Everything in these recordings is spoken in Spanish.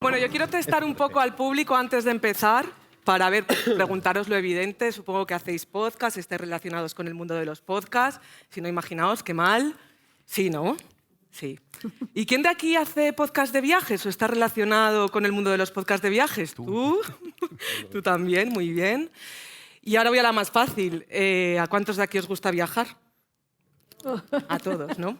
Bueno, yo quiero testar un poco al público antes de empezar para ver, preguntaros lo evidente. Supongo que hacéis podcast, estáis relacionados con el mundo de los podcasts. Si no, imaginaos, qué mal. Sí, ¿no? Sí. ¿Y quién de aquí hace podcast de viajes o está relacionado con el mundo de los podcasts de viajes? ¿Tú? Tú también, muy bien. Y ahora voy a la más fácil. ¿A cuántos de aquí os gusta viajar? A todos, ¿no?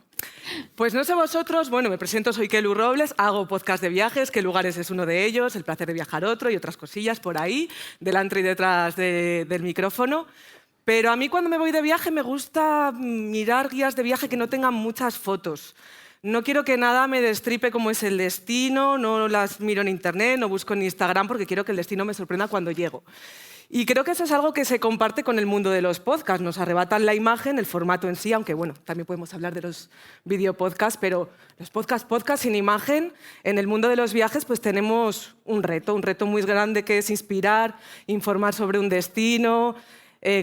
Pues no sé vosotros, bueno, me presento, soy Kelu Robles, hago podcast de viajes, Qué lugares es uno de ellos, El placer de viajar otro y otras cosillas por ahí, delante y detrás del micrófono. Pero a mí cuando me voy de viaje me gusta mirar guías de viaje que no tengan muchas fotos. No quiero que nada me destripe cómo es el destino, no las miro en internet, no busco en Instagram porque quiero que el destino me sorprenda cuando llego. Y creo que eso es algo que se comparte con el mundo de los podcasts. Nos arrebatan la imagen, el formato en sí, aunque bueno, también podemos hablar de los videopodcasts, pero los podcast sin imagen, en el mundo de los viajes pues tenemos un reto muy grande que es inspirar, informar sobre un destino,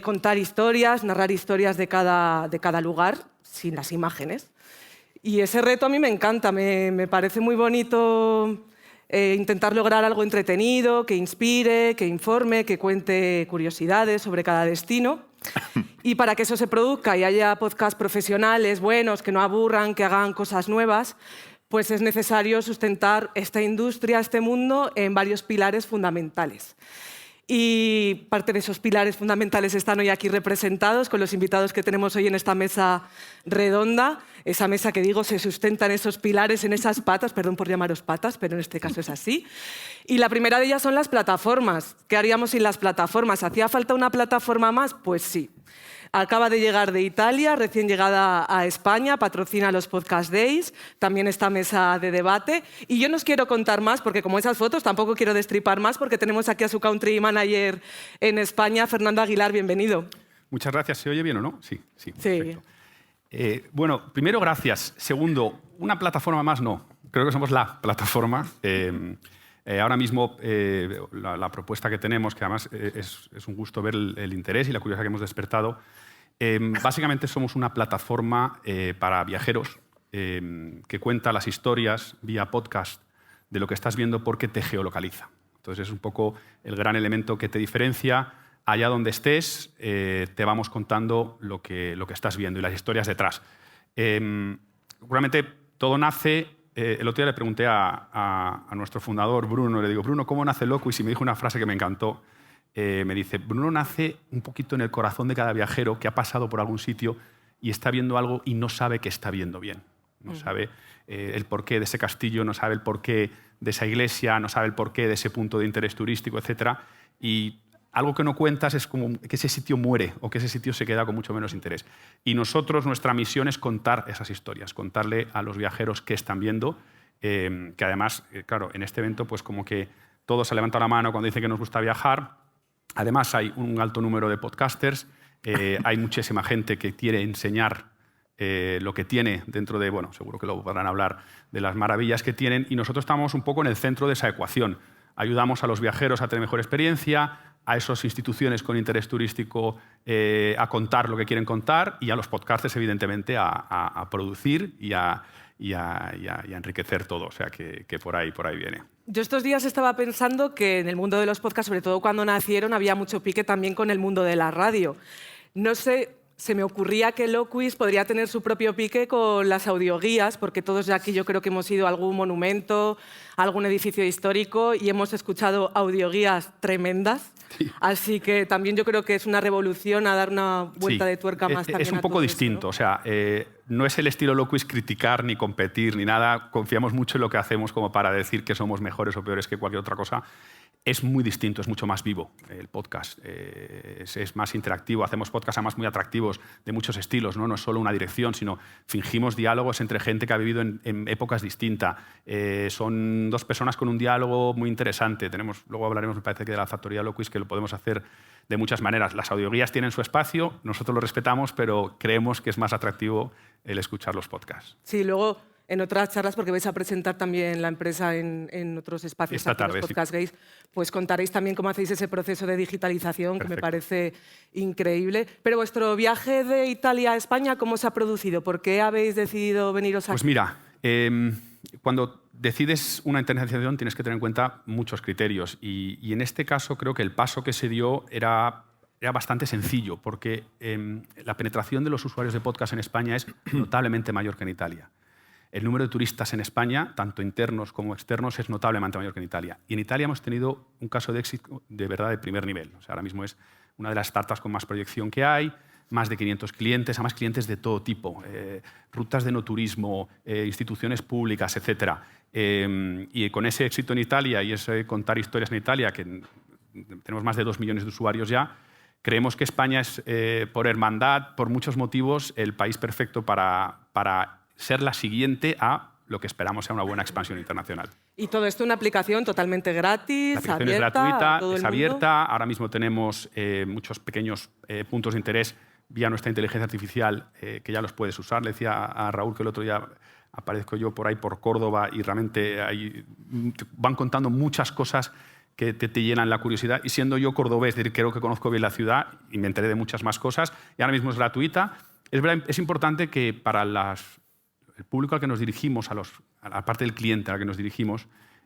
contar historias, narrar historias de cada lugar sin las imágenes. Y ese reto a mí me encanta, me parece muy bonito intentar lograr algo entretenido, que inspire, que informe, que cuente curiosidades sobre cada destino. Y para que eso se produzca y haya podcasts profesionales, buenos, que no aburran, que hagan cosas nuevas, pues es necesario sustentar esta industria, este mundo, en varios pilares fundamentales. Y parte de esos pilares fundamentales están hoy aquí representados con los invitados que tenemos hoy en esta mesa redonda. Esa mesa que digo se sustenta en esos pilares, en esas patas, perdón por llamaros patas, pero en este caso es así. Y la primera de ellas son las plataformas. ¿Qué haríamos sin las plataformas? ¿Hacía falta una plataforma más? Pues sí. Acaba de llegar de Italia, recién llegada a España, patrocina los Podcast Days, también esta mesa de debate. Y yo no os quiero contar más, porque como esas fotos tampoco quiero destripar más, porque tenemos aquí a su country manager en España, Fernando Aguilar, bienvenido. Muchas gracias. ¿Se oye bien o no? Sí. Perfecto. Bueno, primero, gracias. Segundo, una plataforma más no. Creo que somos la plataforma. Ahora mismo la propuesta que tenemos, que además es un gusto ver el interés y la curiosidad que hemos despertado, básicamente somos una plataforma para viajeros que cuenta las historias vía podcast de lo que estás viendo porque te geolocaliza. Entonces es un poco el gran elemento que te diferencia. Allá donde estés, te vamos contando lo que estás viendo y las historias detrás. Seguramente todo nace... el otro día le pregunté a nuestro fundador, Bruno, le digo, Bruno, ¿cómo nace Loquis? Y me dijo una frase que me encantó. Me dice, Bruno nace un poquito en el corazón de cada viajero que ha pasado por algún sitio y está viendo algo y no sabe que está viendo bien. No sabe el porqué de ese castillo, no sabe el porqué de esa iglesia, no sabe el porqué de ese punto de interés turístico, etc. Y algo que no cuentas es como que ese sitio muere o que ese sitio se queda con mucho menos interés. Y nosotros, nuestra misión es contar esas historias, contarle a los viajeros qué están viendo, que además, claro, en este evento pues como que todos se levantan la mano cuando dicen que nos gusta viajar. Además hay un alto número de podcasters, hay muchísima gente que quiere enseñar lo que tiene dentro de, bueno, seguro que luego podrán hablar de las maravillas que tienen, y nosotros estamos un poco en el centro de esa ecuación. Ayudamos a los viajeros a tener mejor experiencia, a esas instituciones con interés turístico a contar lo que quieren contar y a los podcasters, evidentemente, a producir y a enriquecer todo. O sea, que por ahí viene. Yo estos días estaba pensando que en el mundo de los podcasts, sobre todo cuando nacieron, había mucho pique también con el mundo de la radio. No sé... Se me ocurría que Loquis podría tener su propio pique con las audioguías, porque todos de aquí yo creo que hemos ido a algún monumento, a algún edificio histórico y hemos escuchado audioguías tremendas. Sí. Así que también yo creo que es una revolución a dar una vuelta de tuerca más también. Es un poco distinto, ¿no? O sea, no es el estilo Loquis criticar ni competir ni nada. Confiamos mucho en lo que hacemos como para decir que somos mejores o peores que cualquier otra cosa. Es muy distinto, es mucho más vivo el podcast, es más interactivo. Hacemos podcasts además muy atractivos de muchos estilos, ¿no? No es solo una dirección, sino fingimos diálogos entre gente que ha vivido en épocas distintas. Son dos personas con un diálogo muy interesante. Luego hablaremos, me parece, que de la factoría Loquis, que lo podemos hacer de muchas maneras. Las audioguías tienen su espacio, nosotros lo respetamos, pero creemos que es más atractivo el escuchar los podcasts. Sí, luego... En otras charlas, porque vais a presentar también la empresa en otros espacios, esta tarde, los Podcast Days, pues contaréis también cómo hacéis ese proceso de digitalización. Perfecto. Que me parece increíble. Pero vuestro viaje de Italia a España, ¿cómo se ha producido? ¿Por qué habéis decidido veniros aquí? Pues mira, cuando decides una internacionalización tienes que tener en cuenta muchos criterios y en este caso creo que el paso que se dio era bastante sencillo porque la penetración de los usuarios de podcast en España es notablemente mayor que en Italia. El número de turistas en España, tanto internos como externos, es notablemente mayor que en Italia. Y en Italia hemos tenido un caso de éxito de verdad de primer nivel. O sea, ahora mismo es una de las startups con más proyección que hay, más de 500 clientes, además clientes de todo tipo, rutas de no turismo, instituciones públicas, etc. Y con ese éxito en Italia y ese contar historias en Italia, que tenemos más de 2 millones de usuarios ya, creemos que España es, por hermandad, por muchos motivos, el país perfecto para ser la siguiente a lo que esperamos sea una buena expansión internacional. Y todo esto en una aplicación totalmente gratis, la aplicación abierta, es gratuita, a todo el es mundo. abierta. Ahora mismo tenemos muchos pequeños puntos de interés vía nuestra inteligencia artificial que ya los puedes usar. Le decía a Raúl que el otro día aparezco yo por ahí por Córdoba y realmente ahí van contando muchas cosas que te llenan la curiosidad. Y siendo yo cordobés, creo que conozco bien la ciudad y me enteré de muchas más cosas. Y ahora mismo es gratuita. Es verdad, es importante que para el público al que nos dirigimos, a la parte del cliente al que nos dirigimos,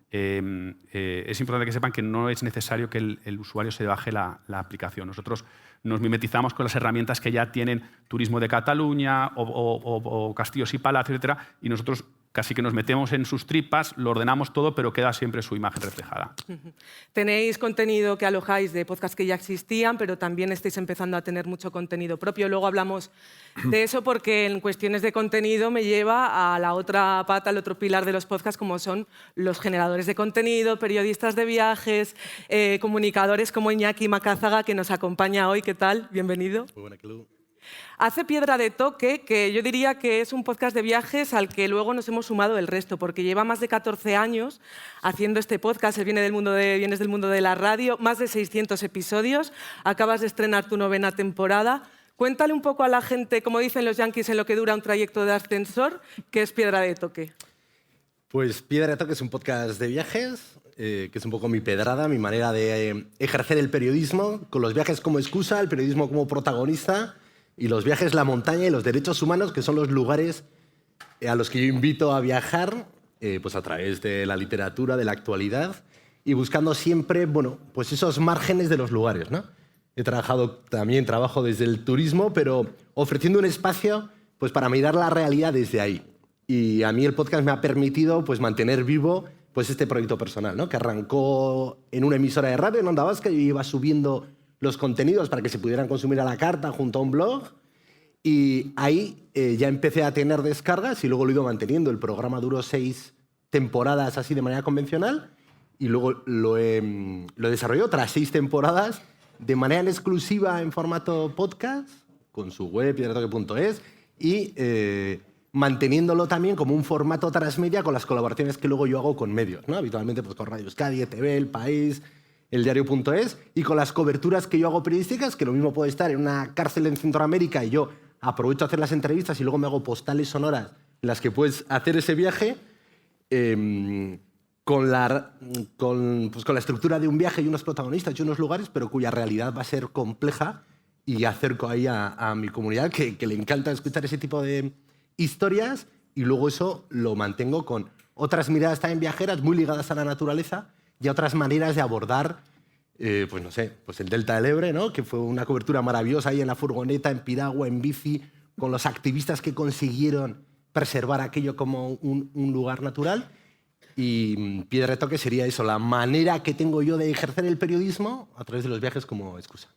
es importante que sepan que no es necesario que el usuario se baje la aplicación. Nosotros nos mimetizamos con las herramientas que ya tienen Turismo de Cataluña o Castillos y Palacios, etc. Y nosotros casi que nos metemos en sus tripas, lo ordenamos todo, pero queda siempre su imagen reflejada. Tenéis contenido que alojáis de podcasts que ya existían, pero también estáis empezando a tener mucho contenido propio. Luego hablamos de eso porque en cuestiones de contenido me lleva a la otra pata, al otro pilar de los podcasts, como son los generadores de contenido, periodistas de viajes, comunicadores como Iñaki Macazaga, que nos acompaña hoy. ¿Qué tal? Bienvenido. Muy buena, Clu. Hace Piedra de Toque, que yo diría que es un podcast de viajes al que luego nos hemos sumado el resto, porque lleva más de 14 años haciendo este podcast. Él vienes del mundo de la radio, más de 600 episodios. Acabas de estrenar tu 9ª temporada. Cuéntale un poco a la gente, como dicen los yanquis, en lo que dura un trayecto de ascensor, ¿qué es Piedra de Toque? Pues Piedra de Toque es un podcast de viajes, que es un poco mi pedrada, mi manera de ejercer el periodismo, con los viajes como excusa, el periodismo como protagonista, y los viajes, la montaña y los derechos humanos, que son los lugares a los que yo invito a viajar, pues a través de la literatura, de la actualidad, y buscando siempre, bueno, pues esos márgenes de los lugares, ¿no? Trabajo desde el turismo, pero ofreciendo un espacio pues, para mirar la realidad desde ahí. Y a mí el podcast me ha permitido pues, mantener vivo pues, este proyecto personal, ¿no? Que arrancó en una emisora de radio en Onda Vasca y iba subiendo los contenidos para que se pudieran consumir a la carta junto a un blog. Y ahí ya empecé a tener descargas y luego lo he ido manteniendo. El programa duró 6 temporadas así de manera convencional y luego lo desarrollé otras 6 temporadas de manera exclusiva en formato podcast con su web, piedradetoque.es, y manteniéndolo también como un formato transmedia con las colaboraciones que luego yo hago con medios, ¿no? Habitualmente pues, con Radio Euskadi, ETV, El País, eldiario.es, y con las coberturas que yo hago periodísticas, que lo mismo puede estar en una cárcel en Centroamérica y yo aprovecho a hacer las entrevistas y luego me hago postales sonoras en las que puedes hacer ese viaje con la estructura de un viaje y unos protagonistas y unos lugares, pero cuya realidad va a ser compleja, y acerco ahí a mi comunidad que le encanta escuchar ese tipo de historias, y luego eso lo mantengo con otras miradas también viajeras muy ligadas a la naturaleza y a otras maneras de abordar pues no sé, pues el Delta del Ebre, ¿no? Que fue una cobertura maravillosa ahí en la furgoneta, en piragua, en bici, con los activistas que consiguieron preservar aquello como un lugar natural. Y Piedra de Toque sería eso, la manera que tengo yo de ejercer el periodismo a través de los viajes como excusa.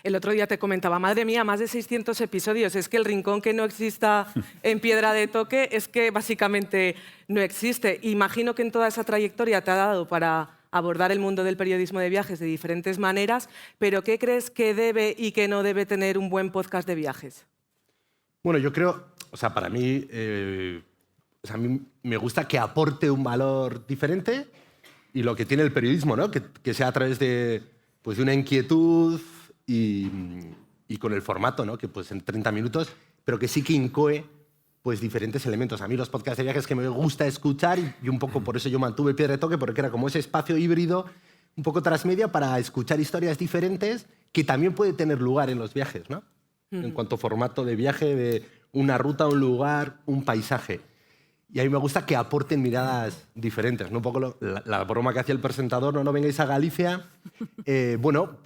El otro día te comentaba, madre mía, más de 600 episodios. Es que el rincón que no exista en Piedra de Toque es que básicamente no existe. Imagino que en toda esa trayectoria te ha dado para abordar el mundo del periodismo de viajes de diferentes maneras, pero ¿qué crees que debe y que no debe tener un buen podcast de viajes? Bueno, yo creo, o sea, para mí, a mí me gusta que aporte un valor diferente, y lo que tiene el periodismo, ¿no? Que sea a través de, pues, de una inquietud y con el formato, ¿no? Que pues en 30 minutos, pero que sí que incoe pues, diferentes elementos. A mí los podcasts de viajes que me gusta escuchar, y un poco por eso yo mantuve Piedra de Toque, porque era como ese espacio híbrido, un poco transmedia, para escuchar historias diferentes que también puede tener lugar en los viajes, ¿no? En cuanto a formato de viaje, de una ruta, un lugar, un paisaje. Y a mí me gusta que aporten miradas diferentes, ¿no? Un poco la broma que hacía el presentador, no vengáis a Galicia. Bueno,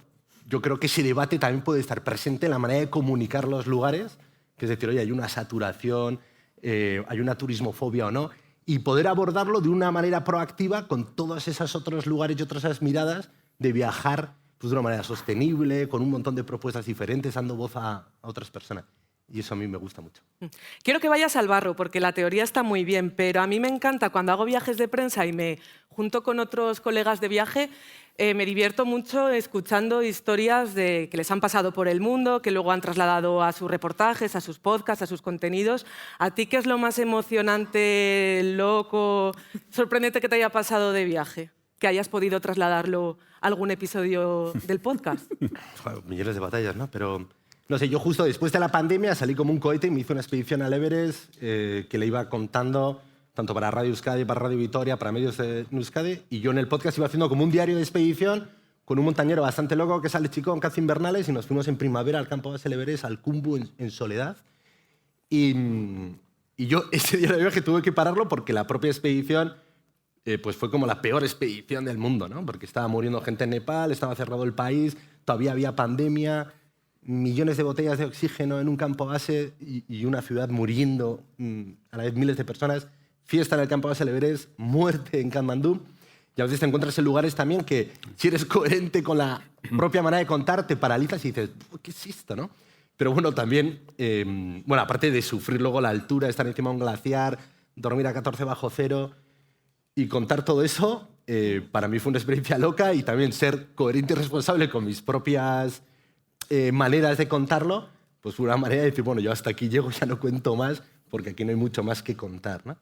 yo creo que ese debate también puede estar presente en la manera de comunicar los lugares, que es decir, oye, hay una saturación, hay una turismofobia o no, y poder abordarlo de una manera proactiva con todos esos otros lugares y otras esas miradas de viajar pues, de una manera sostenible, con un montón de propuestas diferentes, dando voz a otras personas. Y eso a mí me gusta mucho. Quiero que vayas al barro, porque la teoría está muy bien, pero a mí me encanta cuando hago viajes de prensa y me junto con otros colegas de viaje, me divierto mucho escuchando historias que les han pasado por el mundo, que luego han trasladado a sus reportajes, a sus podcasts, a sus contenidos. ¿A ti qué es lo más emocionante, loco, sorprendente que te haya pasado de viaje? Que hayas podido trasladarlo a algún episodio del podcast. Millones de batallas, ¿no? Pero... No sé, yo justo después de la pandemia salí como un cohete y me hice una expedición al Everest que le iba contando tanto para Radio Euskadi, para Radio Vitoria, para medios de Euskadi, y yo en el podcast iba haciendo como un diario de expedición con un montañero bastante loco que es Alex Chicón, Caz Invernales, y nos fuimos en primavera al campo base del Everest, al Kumbu, en Soledad. Y yo ese día de viaje tuve que pararlo porque la propia expedición pues fue como la peor expedición del mundo, ¿no? Porque estaba muriendo gente en Nepal, estaba cerrado el país, todavía había pandemia, millones de botellas de oxígeno en un campo base y una ciudad muriendo, a la vez miles de personas, fiesta en el campo base del Everest, muerte en Katmandú. Y a veces te encuentras en lugares también que, si eres coherente con la propia manera de contar, te paralizas y dices, ¿qué es esto, no? Pero bueno, también, bueno, aparte de sufrir luego la altura, estar encima de un glaciar, dormir a 14 bajo cero y contar todo eso, para mí fue una experiencia loca, y también ser coherente y responsable con mis propias maneras de contarlo, pues fue una manera de decir, bueno, yo hasta aquí llego, ya no cuento más, porque aquí no hay mucho más que contar, ¿no?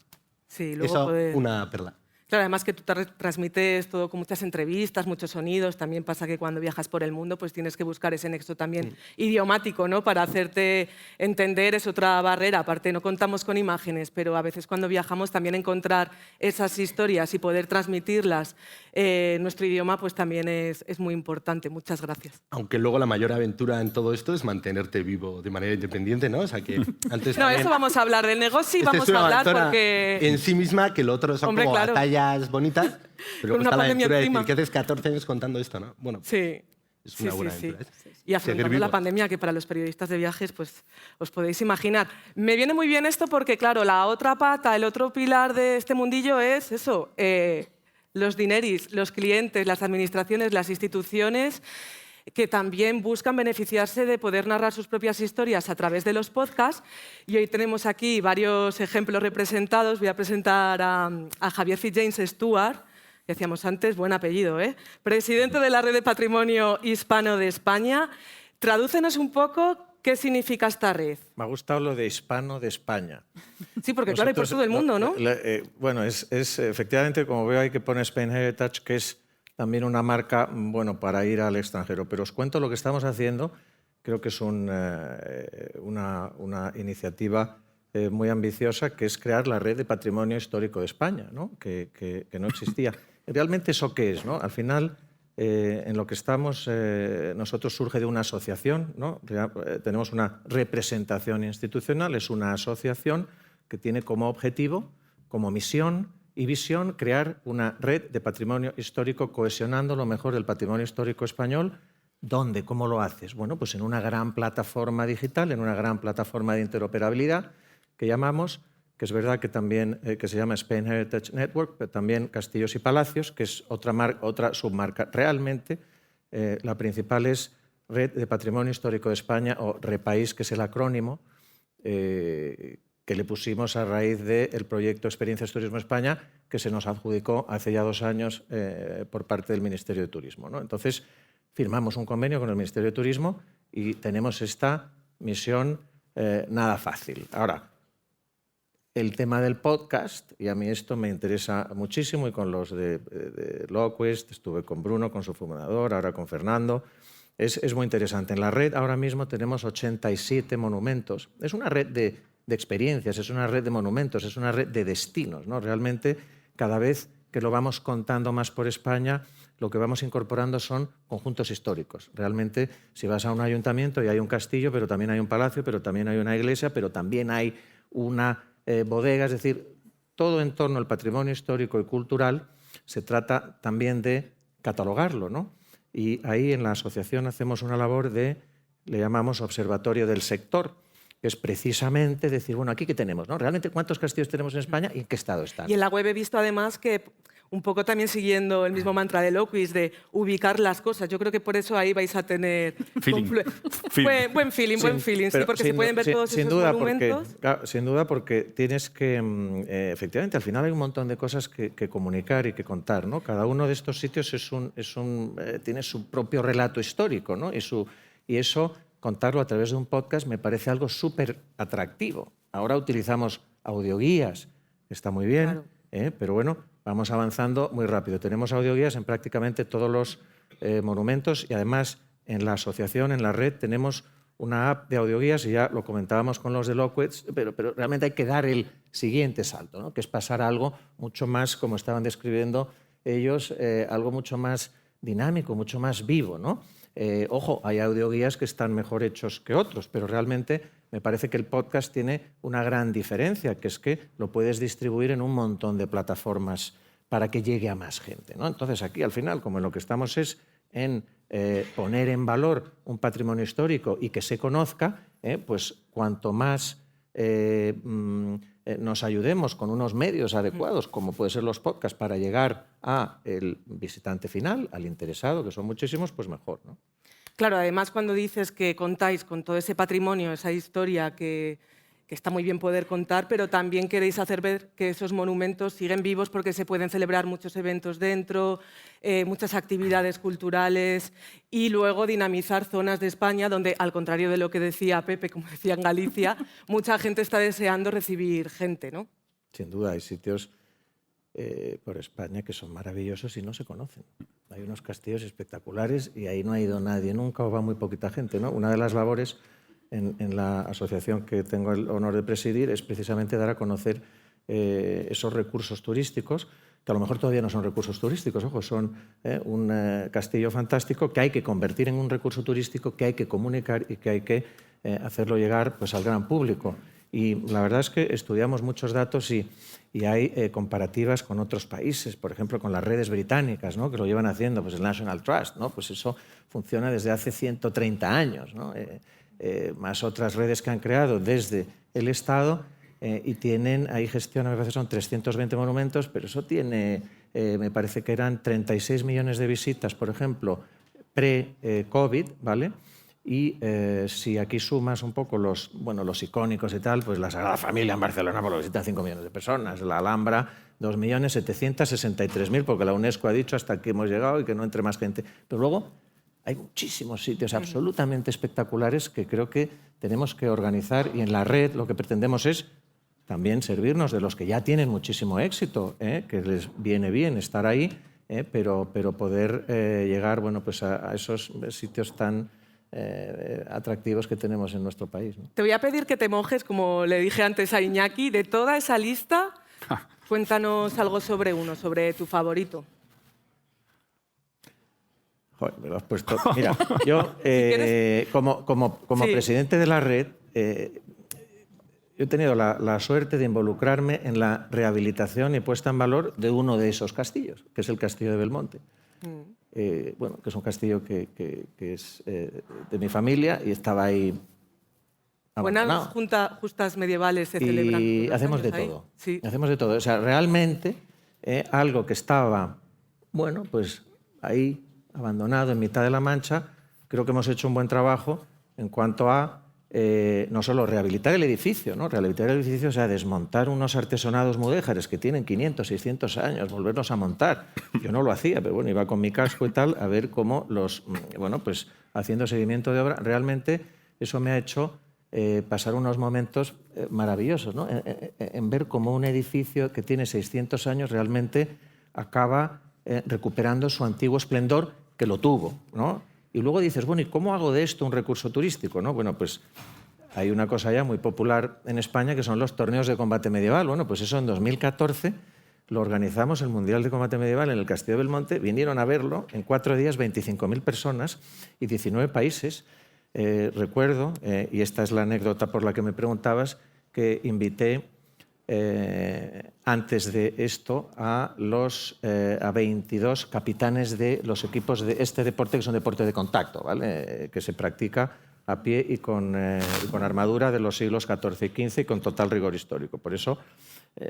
Sí, luego eso, una perla. Claro, además que tú transmites todo con muchas entrevistas, muchos sonidos. También pasa que cuando viajas por el mundo pues tienes que buscar ese nexo también idiomático, ¿no? Para hacerte entender, es otra barrera. Aparte, no contamos con imágenes, pero a veces cuando viajamos también encontrar esas historias y poder transmitirlas en nuestro idioma pues también es muy importante. Muchas gracias. Aunque luego la mayor aventura en todo esto es mantenerte vivo de manera independiente, ¿no? O sea que antes no, eso vamos a hablar del negocio, vamos a hablar porque... en sí misma, que lo otro son como claro, batallas bonitas, pero luego está la aventura de decir que haces 14 años contando esto, ¿no? Bueno, sí. Es una buena aventura. Sí. Y afrontando la pandemia, que para los periodistas de viajes, pues os podéis imaginar. Me viene muy bien esto porque, claro, la otra pata, el otro pilar de este mundillo es eso, los dineris, los clientes, las administraciones, las instituciones, que también buscan beneficiarse de poder narrar sus propias historias a través de los podcasts. Y hoy tenemos aquí varios ejemplos representados. Voy a presentar a Javier Fitzjames Stuart, que decíamos antes, buen apellido, ¿eh? Presidente de la Red de Patrimonio Hispano de España. Tradúcenos un poco qué significa esta red. Me ha gustado lo de hispano de España. Sí, porque claro, hay por todo el mundo, ¿no? Bueno, es efectivamente, como veo, hay que poner Spain Heritage, que es también una marca, bueno, para ir al extranjero. Pero os cuento lo que estamos haciendo. Creo que es una iniciativa muy ambiciosa, que es crear la Red de Patrimonio Histórico de España, ¿no? Que no existía. ¿Realmente eso qué es, no? Al final, en lo que estamos, nosotros surge de una asociación, ¿no? Tenemos una representación institucional, es una asociación que tiene como objetivo, como misión y visión, crear una red de patrimonio histórico cohesionando lo mejor del patrimonio histórico español. ¿Dónde? ¿Cómo lo haces? Bueno, pues en una gran plataforma digital, en una gran plataforma de interoperabilidad que llamamos, que es verdad que también que se llama Spain Heritage Network, pero también Castillos y Palacios, que es otra submarca. Realmente la principal es Red de Patrimonio Histórico de España, o REPAIS, que es el acrónimo que le pusimos a raíz del proyecto Experiencias Turismo España, que se nos adjudicó hace ya 2 años por parte del Ministerio de Turismo, ¿no? Entonces, firmamos un convenio con el Ministerio de Turismo y tenemos esta misión nada fácil. Ahora, el tema del podcast, y a mí esto me interesa muchísimo, y con los de Loquest, estuve con Bruno, con su fundador, ahora con Fernando, es muy interesante. En la red ahora mismo tenemos 87 monumentos. Es una red de experiencias, es una red de monumentos, es una red de destinos, ¿no? Realmente, cada vez que lo vamos contando más por España, lo que vamos incorporando son conjuntos históricos. Realmente, si vas a un ayuntamiento y hay un castillo, pero también hay un palacio, pero también hay una iglesia, pero también hay una bodega, es decir, todo en torno al patrimonio histórico y cultural se trata también de catalogarlo, ¿no? Y ahí en la asociación hacemos una labor le llamamos observatorio del sector, que es precisamente decir, bueno, aquí qué tenemos, ¿no? Realmente cuántos castillos tenemos en España y en qué estado están. Y en la web he visto además que, un poco también siguiendo el mismo mantra de Loquis, de ubicar las cosas. Yo creo que por eso ahí vais a tener Feeling. buen feeling, sí, porque se pueden ver todos esos monumentos. Sin duda, porque tienes que, efectivamente, al final hay un montón de cosas que comunicar y que contar, ¿no? Cada uno de estos sitios tiene su propio relato histórico, ¿no? Y eso, contarlo a través de un podcast, me parece algo súper atractivo. Ahora utilizamos audioguías, está muy bien, claro. Pero bueno, vamos avanzando muy rápido. Tenemos audioguías en prácticamente todos los monumentos y además en la asociación, en la red, tenemos una app de audioguías y ya lo comentábamos con los de Loquets, pero realmente hay que dar el siguiente salto, ¿no? Que es pasar a algo mucho más, como estaban describiendo ellos, algo mucho más dinámico, mucho más vivo, ¿no? Ojo, hay audioguías que están mejor hechos que otros, pero realmente me parece que el podcast tiene una gran diferencia, que es que lo puedes distribuir en un montón de plataformas para que llegue a más gente, ¿no? Entonces aquí al final, como en lo que estamos es en poner en valor un patrimonio histórico y que se conozca, pues cuanto más nos ayudemos con unos medios adecuados, como pueden ser los podcasts, para llegar al visitante final, al interesado, que son muchísimos, pues mejor, ¿no? Claro, además cuando dices que contáis con todo ese patrimonio, esa historia que está muy bien poder contar, pero también queréis hacer ver que esos monumentos siguen vivos porque se pueden celebrar muchos eventos dentro, muchas actividades culturales y luego dinamizar zonas de España donde, al contrario de lo que decía Pepe, como decía en Galicia, mucha gente está deseando recibir gente, ¿no? Sin duda, hay sitios por España que son maravillosos y no se conocen. Hay unos castillos espectaculares y ahí no ha ido nadie nunca o va muy poquita gente, ¿no? Una de las labores en la asociación que tengo el honor de presidir es precisamente dar a conocer esos recursos turísticos, que a lo mejor todavía no son recursos turísticos, ojo, son un castillo fantástico que hay que convertir en un recurso turístico, que hay que comunicar y que hay que hacerlo llegar pues, al gran público. Y la verdad es que estudiamos muchos datos y hay comparativas con otros países, por ejemplo, con las redes británicas, ¿no? Que lo llevan haciendo, pues el National Trust, ¿no? Pues eso funciona desde hace 130 años, ¿no? Más otras redes que han creado desde el Estado y tienen, ahí gestionan, me parece son 320 monumentos, pero eso tiene, me parece que eran 36 millones de visitas, por ejemplo, pre-COVID, ¿vale? Y si aquí sumas un poco los icónicos y tal, pues la Sagrada Familia en Barcelona pues lo visitan 5 millones de personas, la Alhambra 2.763.000, porque la UNESCO ha dicho hasta aquí hemos llegado y que no entre más gente. Pero luego hay muchísimos sitios absolutamente espectaculares que creo que tenemos que organizar y en la red lo que pretendemos es también servirnos de los que ya tienen muchísimo éxito, que les viene bien estar ahí, pero poder llegar bueno, pues a esos sitios tan atractivos que tenemos en nuestro país, ¿no? Te voy a pedir que te mojes, como le dije antes a Iñaki, de toda esa lista, cuéntanos algo sobre uno, sobre tu favorito. Joder, me lo has puesto. Mira, yo como sí. Presidente de la red yo he tenido la suerte de involucrarme en la rehabilitación y puesta en valor de uno de esos castillos, que es el Castillo de Belmonte. Bueno, que es un castillo que es de mi familia y estaba ahí abandonado. Buenas justas medievales se celebran. Y hacemos de todo. Sí. Hacemos de todo. O sea, realmente algo que estaba, bueno, pues ahí abandonado en mitad de la Mancha, creo que hemos hecho un buen trabajo en cuanto a no solo rehabilitar el edificio, ¿no? Rehabilitar el edificio, o sea, desmontar unos artesonados mudéjares que tienen 500, 600 años, volverlos a montar. Yo no lo hacía, pero bueno, iba con mi casco y tal a ver cómo bueno, pues haciendo seguimiento de obra. Realmente eso me ha hecho pasar unos momentos maravillosos, ¿no? En ver cómo un edificio que tiene 600 años realmente acaba recuperando su antiguo esplendor, que lo tuvo, ¿no? Y luego dices, bueno, ¿y cómo hago de esto un recurso turístico, ¿no? Bueno, pues hay una cosa ya muy popular en España que son los torneos de combate medieval. Bueno, pues eso en 2014 lo organizamos, el Mundial de Combate Medieval en el Castillo de Belmonte. Vinieron a verlo en 4 días 25.000 personas y 19 países. Recuerdo, y esta es la anécdota por la que me preguntabas, que invité antes de esto a 22 capitanes de los equipos de este deporte, que es un deporte de contacto, ¿vale? Que se practica a pie y con armadura de los siglos XIV y XV y con total rigor histórico. Por eso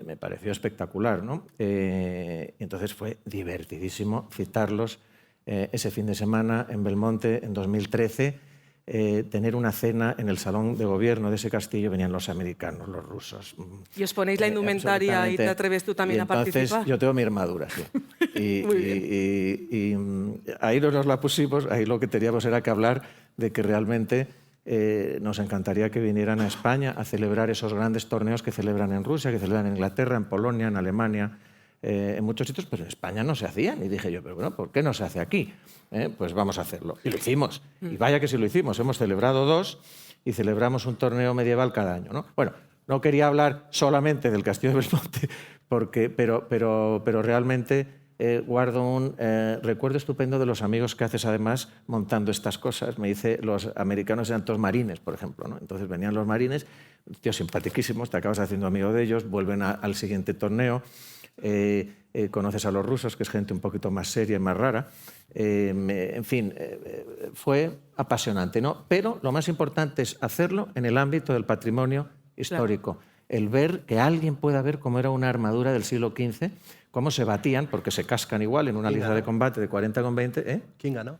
me pareció espectacular, ¿no? Entonces fue divertidísimo citarlos ese fin de semana en Belmonte en 2013. Tener una cena en el salón de gobierno de ese castillo, venían los americanos, los rusos. ¿Y os ponéis la indumentaria y te atreves tú también a participar? Yo tengo mi armadura, sí. Y ahí no nos la pusimos, ahí lo que teníamos era que hablar de que realmente nos encantaría que vinieran a España a celebrar esos grandes torneos que celebran en Rusia, que celebran en Inglaterra, en Polonia, en Alemania, en muchos sitios, pero en España no se hacían. Y dije yo, pero bueno, ¿por qué no se hace aquí? Pues vamos a hacerlo. Y lo hicimos. Y vaya que sí lo hicimos. Hemos celebrado 2 y celebramos un torneo medieval cada año, ¿no? Bueno, no quería hablar solamente del Castillo de Belmonte, pero realmente guardo un recuerdo estupendo de los amigos que haces además montando estas cosas. Me dice, los americanos eran todos marines, por ejemplo, ¿no? Entonces venían los marines, tíos simpaticísimos, te acabas haciendo amigo de ellos, vuelven al siguiente torneo. Conoces a los rusos, que es gente un poquito más seria y más rara. En fin, fue apasionante, ¿no? Pero lo más importante es hacerlo en el ámbito del patrimonio histórico. Claro. El ver que alguien pueda ver cómo era una armadura del siglo XV, cómo se batían, porque se cascan igual en una lista de combate de 40 con 20. ¿Quién ganó?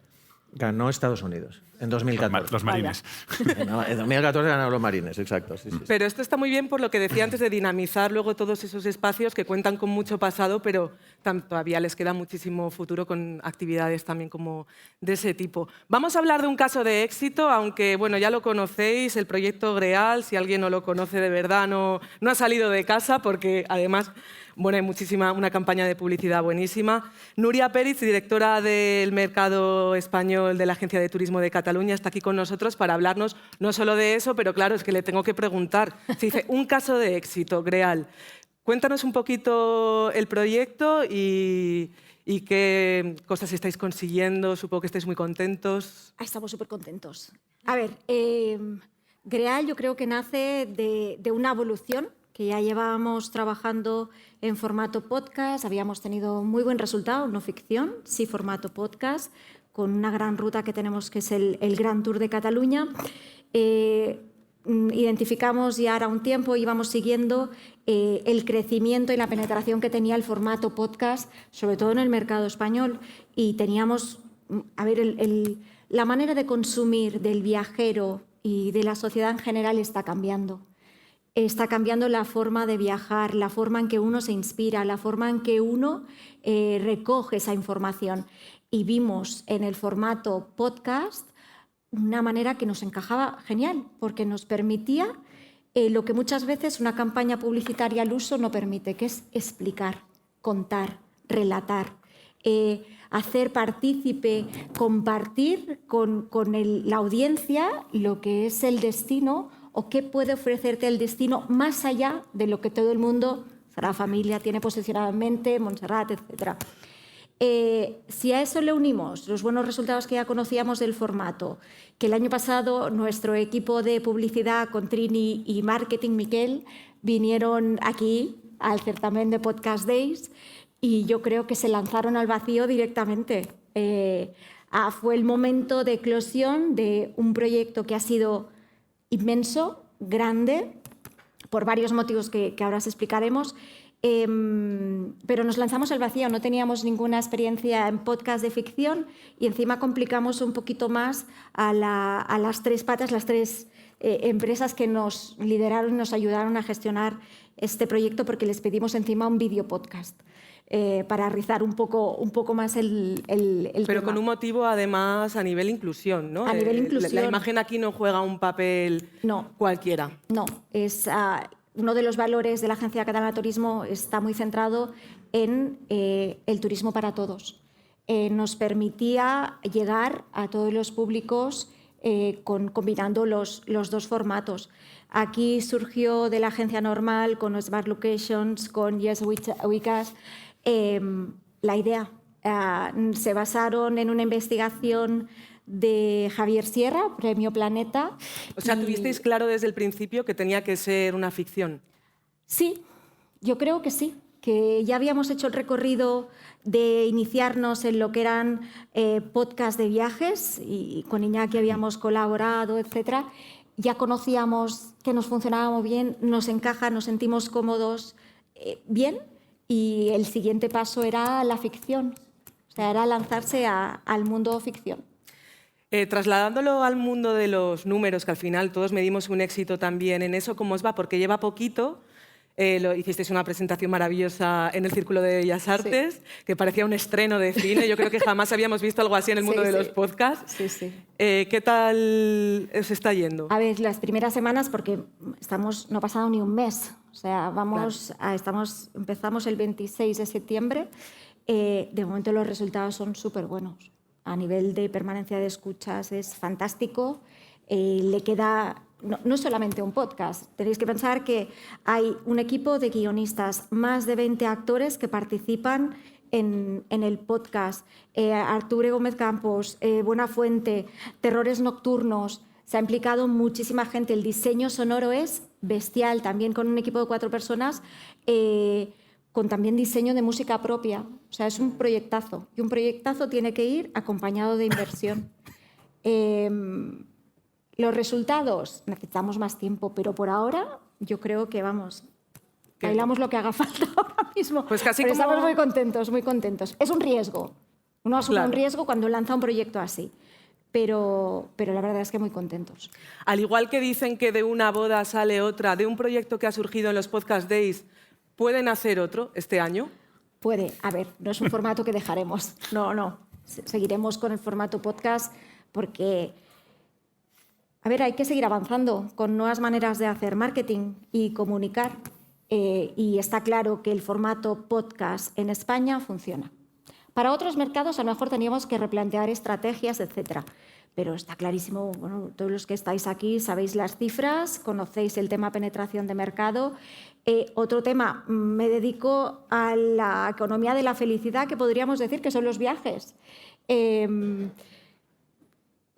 Ganó Estados Unidos en 2014. Los marines. No, en 2014 ganaron los marines, exacto. Sí. Pero esto está muy bien por lo que decía antes de dinamizar luego todos esos espacios que cuentan con mucho pasado, pero todavía les queda muchísimo futuro con actividades también como de ese tipo. Vamos a hablar de un caso de éxito, aunque bueno, ya lo conocéis, el proyecto Greal. Si alguien no lo conoce de verdad, no ha salido de casa, porque además bueno, hay una campaña de publicidad buenísima. Núria Peris, directora del Mercado Español de la Agencia de Turismo de Cataluña, está aquí con nosotros para hablarnos no solo de eso, pero claro, es que le tengo que preguntar. Se dice, un caso de éxito, Greal. Cuéntanos un poquito el proyecto y qué cosas estáis consiguiendo. Supongo que estáis muy contentos. Estamos súper contentos. A ver, Greal yo creo que nace de una evolución que ya llevábamos trabajando en formato podcast. Habíamos tenido muy buen resultado, no ficción, sí formato podcast, con una gran ruta que tenemos que es el Gran Tour de Cataluña. Identificamos ya ahora un tiempo, íbamos siguiendo el crecimiento y la penetración que tenía el formato podcast, sobre todo en el mercado español, y teníamos, a ver, la manera de consumir del viajero y de la sociedad en general está cambiando. Está cambiando la forma de viajar, la forma en que uno se inspira, la forma en que uno recoge esa información. Y vimos en el formato podcast una manera que nos encajaba genial, porque nos permitía lo que muchas veces una campaña publicitaria al uso no permite, que es explicar, contar, relatar, hacer partícipe, compartir con la audiencia lo que es el destino o qué puede ofrecerte el destino más allá de lo que todo el mundo, Sagrada Familia, tiene posicionado en mente, Montserrat, etc. Si a eso le unimos los buenos resultados que ya conocíamos del formato, que el año pasado nuestro equipo de publicidad con Trini y marketing, Miquel, vinieron aquí al certamen de Podcast Days y yo creo que se lanzaron al vacío directamente. Fue el momento de eclosión de un proyecto que ha sido inmenso, grande, por varios motivos que ahora os explicaremos, pero nos lanzamos al vacío, no teníamos ninguna experiencia en podcast de ficción y encima complicamos un poquito más a las tres patas, las tres empresas que nos lideraron y nos ayudaron a gestionar este proyecto, porque les pedimos encima un vídeo podcast. Para rizar un poco más el Pero tema. con un motivo, además, a nivel inclusión, ¿no? A nivel inclusión. La imagen aquí no juega un papel cualquiera. No, es uno de los valores de la Agencia Catalana de Turismo está muy centrado en el turismo para todos. Nos permitía llegar a todos los públicos combinando los dos formatos. Aquí surgió de la agencia normal, con Smart Locations, con Yes Weecast, la idea. Se basaron en una investigación de Javier Sierra, Premio Planeta. O sea, ¿tuvisteis claro desde el principio que tenía que ser una ficción? Sí, Yo creo que sí, que ya habíamos hecho el recorrido de iniciarnos en lo que eran podcasts de viajes y con Iñaki habíamos colaborado, etc. Ya conocíamos que nos funcionaba muy bien, nos encaja, nos sentimos cómodos bien y el siguiente paso era la ficción, o sea, era lanzarse al mundo ficción. Trasladándolo al mundo de los números, que al final todos medimos un éxito también en eso, ¿cómo os va? Porque lleva poquito, hicisteis una presentación maravillosa en el Círculo de Bellas Artes, que parecía un estreno de cine. Yo creo que jamás habíamos visto algo así en el mundo de los podcasts. Sí, sí. ¿Qué tal os está yendo? A ver, las primeras semanas, porque no ha pasado ni un mes. O sea, empezamos el 26 de septiembre. De momento los resultados son súper buenos. A nivel de permanencia de escuchas es fantástico. Le queda... No es solamente un podcast. Tenéis que pensar que hay un equipo de guionistas, más de 20 actores que participan en el podcast. Arturo Gómez Campos, Buenafuente, Terrores Nocturnos. Se ha implicado muchísima gente. El diseño sonoro es bestial, también con un equipo de 4 personas, con también diseño de música propia. O sea, es un proyectazo. Y un proyectazo tiene que ir acompañado de inversión. Los resultados, necesitamos más tiempo, pero por ahora yo creo que bailamos lo que haga falta ahora mismo. Pues casi pero como... estamos muy contentos, muy contentos. Es un riesgo. Uno asume un riesgo cuando lanza un proyecto así. Pero la verdad es que muy contentos. Al igual que dicen que de una boda sale otra, de un proyecto que ha surgido en los Podcast Days, ¿pueden hacer otro este año? Puede. A ver, no es un formato que dejaremos. No. Seguiremos con el formato podcast porque... A ver, hay que seguir avanzando con nuevas maneras de hacer marketing y comunicar. Y está claro que el formato podcast en España funciona. Para otros mercados a lo mejor teníamos que replantear estrategias, etc. Pero está clarísimo, bueno, todos los que estáis aquí sabéis las cifras, conocéis el tema penetración de mercado. Otro tema, me dedico a la economía de la felicidad, que podríamos decir que son los viajes.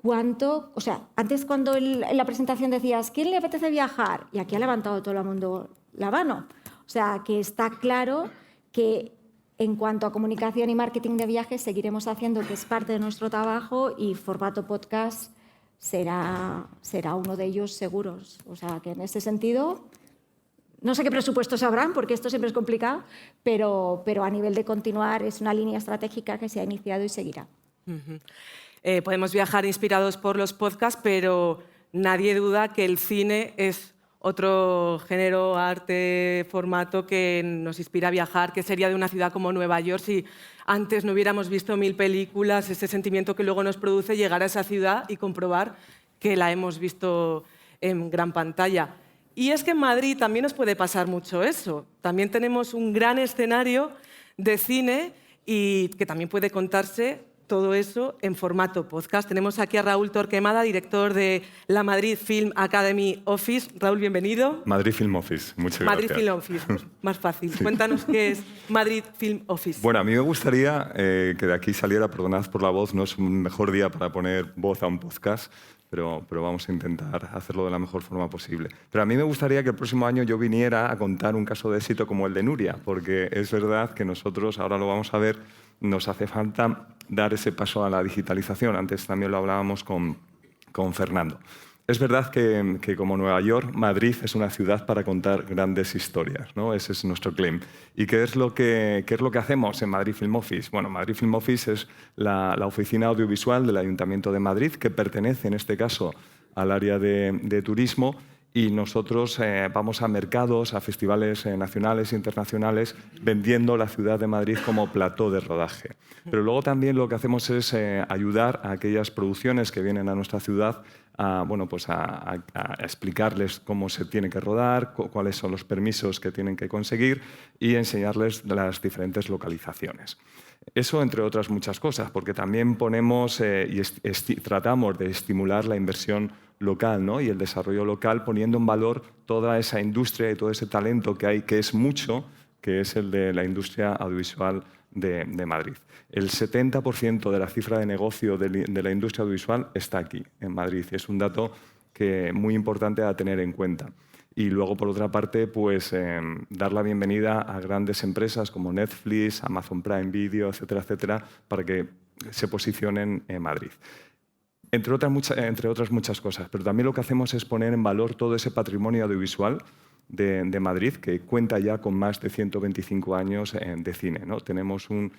O sea, antes cuando en la presentación decías, ¿quién le apetece viajar? Y aquí ha levantado todo el mundo la mano. O sea, que está claro que en cuanto a comunicación y marketing de viajes seguiremos haciendo, que es parte de nuestro trabajo, y formato podcast será uno de ellos seguros. O sea, que en ese sentido, no sé qué presupuestos habrán, porque esto siempre es complicado, pero a nivel de continuar es una línea estratégica que se ha iniciado y seguirá. Podemos viajar inspirados por los podcasts, pero nadie duda que el cine es otro género, arte, formato que nos inspira a viajar. ¿Qué sería de una ciudad como Nueva York si antes no hubiéramos visto 1000 películas? Ese sentimiento que luego nos produce llegar a esa ciudad y comprobar que la hemos visto en gran pantalla. Y es que en Madrid también nos puede pasar mucho eso. También tenemos un gran escenario de cine y que también puede contarse todo eso en formato podcast. Tenemos aquí a Raúl Torquemada, director de la Madrid Film Academy Office. Raúl, bienvenido. Madrid Film Office, muchas Madrid gracias. Film Office, pues, más fácil. Sí. Cuéntanos qué es Madrid Film Office. Bueno, a mí me gustaría que de aquí saliera, perdonad por la voz, no es un mejor día para poner voz a un podcast, pero vamos a intentar hacerlo de la mejor forma posible. Pero a mí me gustaría que el próximo año yo viniera a contar un caso de éxito como el de Nuria, porque es verdad que nosotros, ahora lo vamos a ver, nos hace falta dar ese paso a la digitalización. Antes también lo hablábamos con Fernando. Es verdad que como Nueva York, Madrid es una ciudad para contar grandes historias, ¿no? Ese es nuestro claim. ¿Y qué es lo que hacemos en Madrid Film Office? Bueno, Madrid Film Office es la oficina audiovisual del Ayuntamiento de Madrid, que pertenece en este caso al área de turismo, y nosotros vamos a mercados, a festivales nacionales e internacionales, vendiendo la ciudad de Madrid como plató de rodaje. Pero luego también lo que hacemos es ayudar a aquellas producciones que vienen a nuestra ciudad a explicarles cómo se tiene que rodar, cuáles son los permisos que tienen que conseguir y enseñarles las diferentes localizaciones. Eso entre otras muchas cosas, porque también ponemos y tratamos de estimular la inversión local, ¿no? Y el desarrollo local, poniendo en valor toda esa industria y todo ese talento que hay, que es mucho, que es el de la industria audiovisual de Madrid. El 70% de la cifra de negocio de la industria audiovisual está aquí, en Madrid, y es un dato muy importante a tener en cuenta. Y luego, por otra parte, pues dar la bienvenida a grandes empresas como Netflix, Amazon Prime Video, etcétera, etcétera, para que se posicionen en Madrid. Entre otras muchas cosas. Pero también lo que hacemos es poner en valor todo ese patrimonio audiovisual de Madrid, que cuenta ya con más de 125 años de cine, ¿no? Tenemos un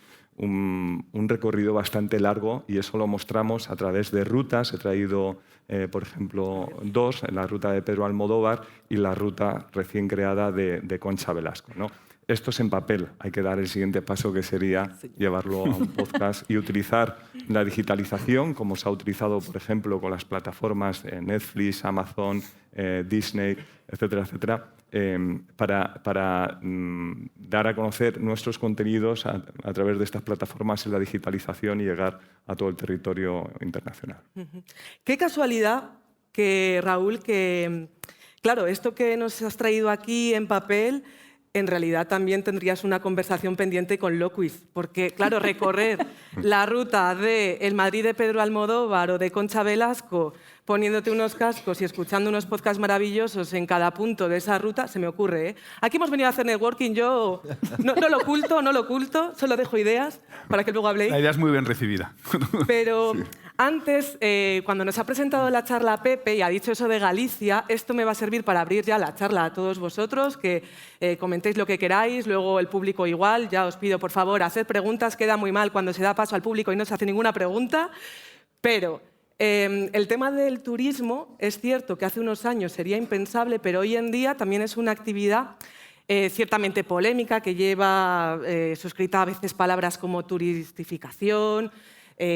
recorrido bastante largo y eso lo mostramos a través de rutas. He traído, por ejemplo, dos, la ruta de Pedro Almodóvar y la ruta recién creada de Concha Velasco, ¿no? Esto es en papel, hay que dar el siguiente paso, que sería llevarlo a un podcast y utilizar la digitalización, como se ha utilizado, por ejemplo, con las plataformas Netflix, Amazon, Disney, etcétera, etcétera, para dar a conocer nuestros contenidos a través de estas plataformas en la digitalización y llegar a todo el territorio internacional. Qué casualidad que, Raúl, claro, esto que nos has traído aquí en papel, en realidad también tendrías una conversación pendiente con Loquis, porque, claro, recorrer la ruta de El Madrid de Pedro Almodóvar o de Concha Velasco poniéndote unos cascos y escuchando unos podcasts maravillosos en cada punto de esa ruta, se me ocurre, ¿eh? Aquí hemos venido a hacer networking, yo no lo oculto, solo dejo ideas para que luego habléis. La idea es muy bien recibida. Pero antes, cuando nos ha presentado la charla Pepe y ha dicho eso de Galicia, esto me va a servir para abrir ya la charla a todos vosotros, que comentéis lo que queráis, luego el público igual. Ya os pido, por favor, hacer preguntas. Queda muy mal cuando se da paso al público y no se hace ninguna pregunta. Pero el tema del turismo, es cierto que hace unos años sería impensable, pero hoy en día también es una actividad ciertamente polémica, que lleva suscrita a veces palabras como turistificación,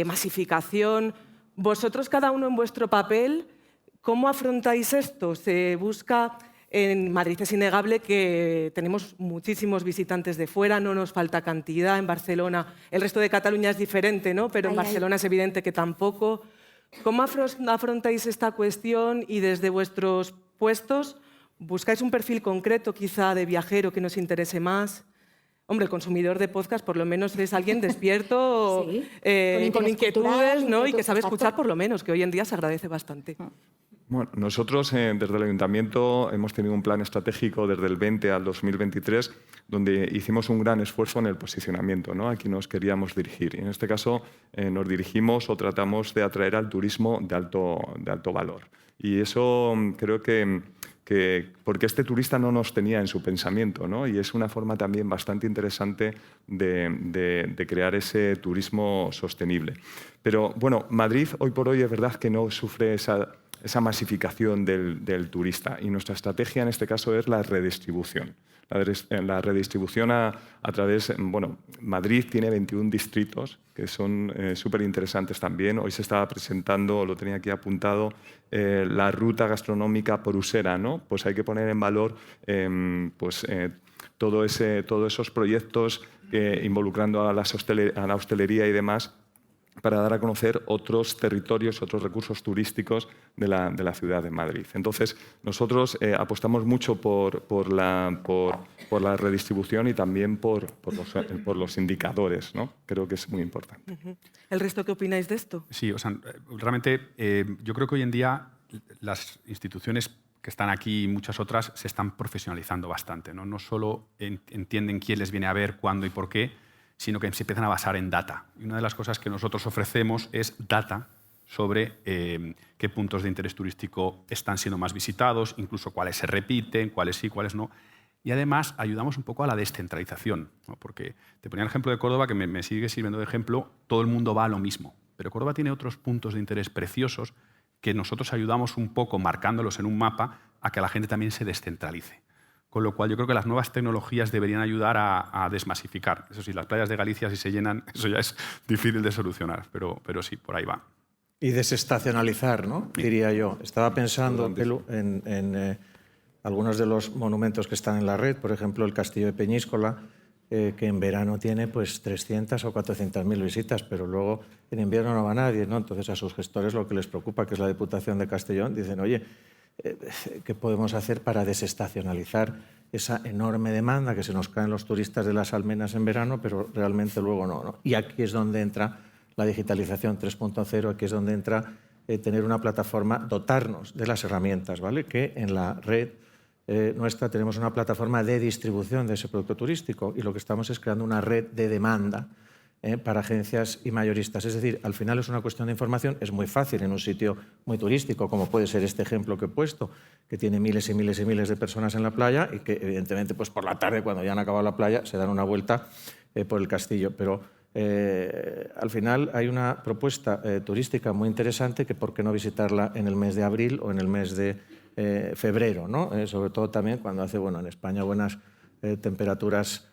masificación. Vosotros, cada uno en vuestro papel, ¿cómo afrontáis esto? Se busca... En Madrid es innegable que tenemos muchísimos visitantes de fuera, no nos falta cantidad. En Barcelona, el resto de Cataluña es diferente, ¿no? Pero en Barcelona es evidente que tampoco. ¿Cómo afrontáis esta cuestión y desde vuestros puestos buscáis un perfil concreto, quizá de viajero, que nos interese más? Hombre, el consumidor de podcast por lo menos es alguien despierto, sí, con inquietudes, ¿no? Y que sabe exacto. escuchar por lo menos, que hoy en día se agradece bastante. Bueno, nosotros desde el Ayuntamiento hemos tenido un plan estratégico desde el 20 al 2023 donde hicimos un gran esfuerzo en el posicionamiento, ¿no? Aquí nos queríamos dirigir. Y en este caso nos dirigimos o tratamos de atraer al turismo de alto valor. Y eso creo que porque este turista no nos tenía en su pensamiento, ¿no? Y es una forma también bastante interesante de crear ese turismo sostenible. Pero bueno, Madrid hoy por hoy es verdad que no sufre esa masificación del turista, y nuestra estrategia en este caso es la redistribución. La redistribución a través... Bueno, Madrid tiene 21 distritos que son súper interesantes también. Hoy se estaba presentando, lo tenía aquí apuntado, la ruta gastronómica porusera, ¿no? Pues hay que poner en valor todos esos proyectos involucrando a la hostelería y demás, para dar a conocer otros territorios, otros recursos turísticos de la ciudad de Madrid. Entonces, nosotros apostamos mucho por la redistribución y también por los indicadores, ¿no? Creo que es muy importante. ¿El resto qué opináis de esto? Sí, o sea, realmente yo creo que hoy en día las instituciones que están aquí y muchas otras se están profesionalizando bastante, ¿no? No solo entienden quién les viene a ver, cuándo y por qué, sino que se empiezan a basar en data. Y una de las cosas que nosotros ofrecemos es data sobre qué puntos de interés turístico están siendo más visitados, incluso cuáles se repiten, cuáles sí, cuáles no. Y además ayudamos un poco a la descentralización, ¿no? Porque te ponía el ejemplo de Córdoba, que me sigue sirviendo de ejemplo. Todo el mundo va a lo mismo, pero Córdoba tiene otros puntos de interés preciosos que nosotros ayudamos un poco, marcándolos en un mapa, a que la gente también se descentralice. Con lo cual yo creo que las nuevas tecnologías deberían ayudar a desmasificar. Eso sí, las playas de Galicia, si se llenan, eso ya es difícil de solucionar, pero sí, por ahí va. Y desestacionalizar, ¿no? Diría yo. Estaba pensando en algunos de los monumentos que están en la red, por ejemplo, el Castillo de Peñíscola, que en verano tiene pues 300 o 400.000 visitas, pero luego en invierno no va nadie, ¿no? Entonces a sus gestores lo que les preocupa, que es la Diputación de Castellón, dicen, oye, ¿qué podemos hacer para desestacionalizar esa enorme demanda que se nos caen los turistas de las almenas en verano, pero realmente luego no? Y aquí es donde entra la digitalización 3.0, aquí es donde entra tener una plataforma, dotarnos de las herramientas, ¿vale? Que en la red nuestra tenemos una plataforma de distribución de ese producto turístico y lo que estamos es creando una red de demanda para agencias y mayoristas. Es decir, al final es una cuestión de información. Es muy fácil en un sitio muy turístico, como puede ser este ejemplo que he puesto, que tiene miles y miles y miles de personas en la playa y que, evidentemente, pues por la tarde, cuando ya han acabado la playa, se dan una vuelta por el castillo. Pero al final hay una propuesta turística muy interesante que por qué no visitarla en el mes de abril o en el mes de febrero, ¿no? Sobre todo también cuando hace, bueno, en España buenas temperaturas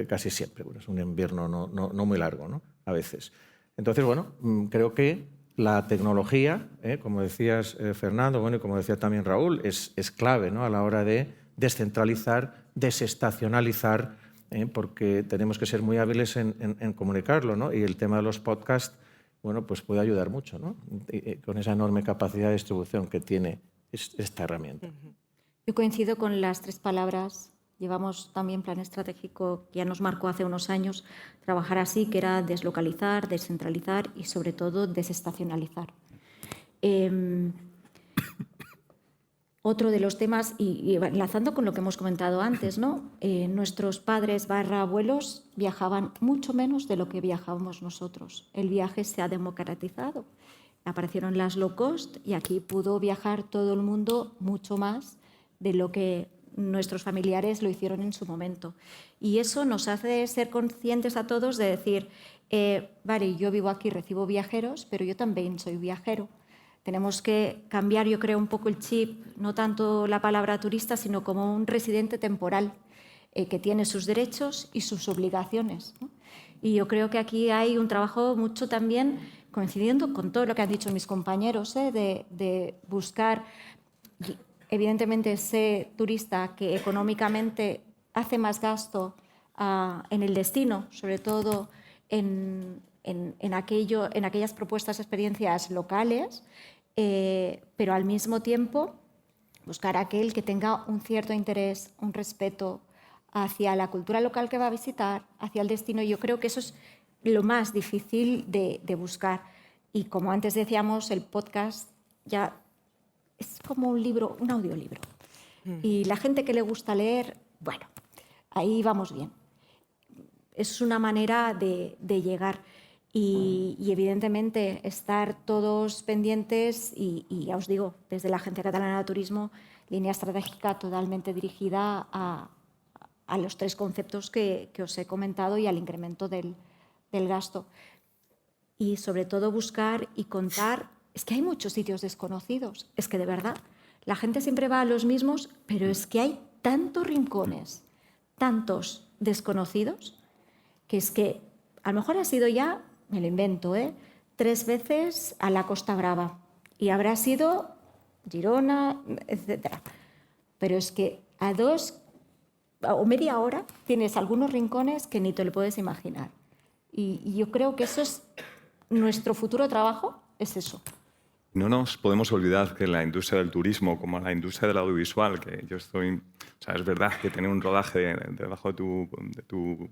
casi siempre. Bueno, es un invierno no muy largo, ¿no? A veces. Entonces, bueno, creo que la tecnología, como decías, Fernando, bueno, y como decía también Raúl, es clave, ¿no? A la hora de descentralizar, desestacionalizar, porque tenemos que ser muy hábiles en comunicarlo, ¿no? Y el tema de los podcasts, bueno, pues puede ayudar mucho, ¿no? Con esa enorme capacidad de distribución que tiene esta herramienta. Yo coincido con las 3 palabras. Llevamos también plan estratégico que ya nos marcó hace unos años trabajar así, que era deslocalizar, descentralizar y sobre todo desestacionalizar. Otro de los temas, y enlazando con lo que hemos comentado antes, ¿no? Nuestros padres / abuelos viajaban mucho menos de lo que viajábamos nosotros. El viaje se ha democratizado. Aparecieron las low cost y aquí pudo viajar todo el mundo mucho más de lo que nuestros familiares lo hicieron en su momento. Y eso nos hace ser conscientes a todos de decir, vale, yo vivo aquí, recibo viajeros, pero yo también soy viajero. Tenemos que cambiar, yo creo, un poco el chip, no tanto la palabra turista, sino como un residente temporal que tiene sus derechos y sus obligaciones, ¿no? Y yo creo que aquí hay un trabajo mucho también, coincidiendo con todo lo que han dicho mis compañeros, de buscar, evidentemente, ese turista que económicamente hace más gasto en el destino, sobre todo en aquellas propuestas, experiencias locales, pero al mismo tiempo buscar aquel que tenga un cierto interés, un respeto hacia la cultura local que va a visitar, hacia el destino. Yo creo que eso es lo más difícil de buscar. Y como antes decíamos, el podcast ya es como un libro, un audiolibro. Y la gente que le gusta leer, bueno, ahí vamos bien. Es una manera de llegar. Y evidentemente estar todos pendientes y ya os digo, desde la Agencia Catalana de Turismo, línea estratégica totalmente dirigida a los 3 conceptos que os he comentado y al incremento del gasto. Y sobre todo buscar y contar, es que hay muchos sitios desconocidos, es que de verdad, la gente siempre va a los mismos, pero es que hay tantos rincones, tantos desconocidos, que es que a lo mejor ha sido ya, me lo invento, 3 veces a la Costa Brava y habrá sido Girona, etc. Pero es que a 2 o media hora tienes algunos rincones que ni te lo puedes imaginar. Y yo creo que eso es nuestro futuro trabajo, es eso. No nos podemos olvidar que la industria del turismo, como la industria del audiovisual, que yo estoy... O sea, es verdad que tener un rodaje debajo de tu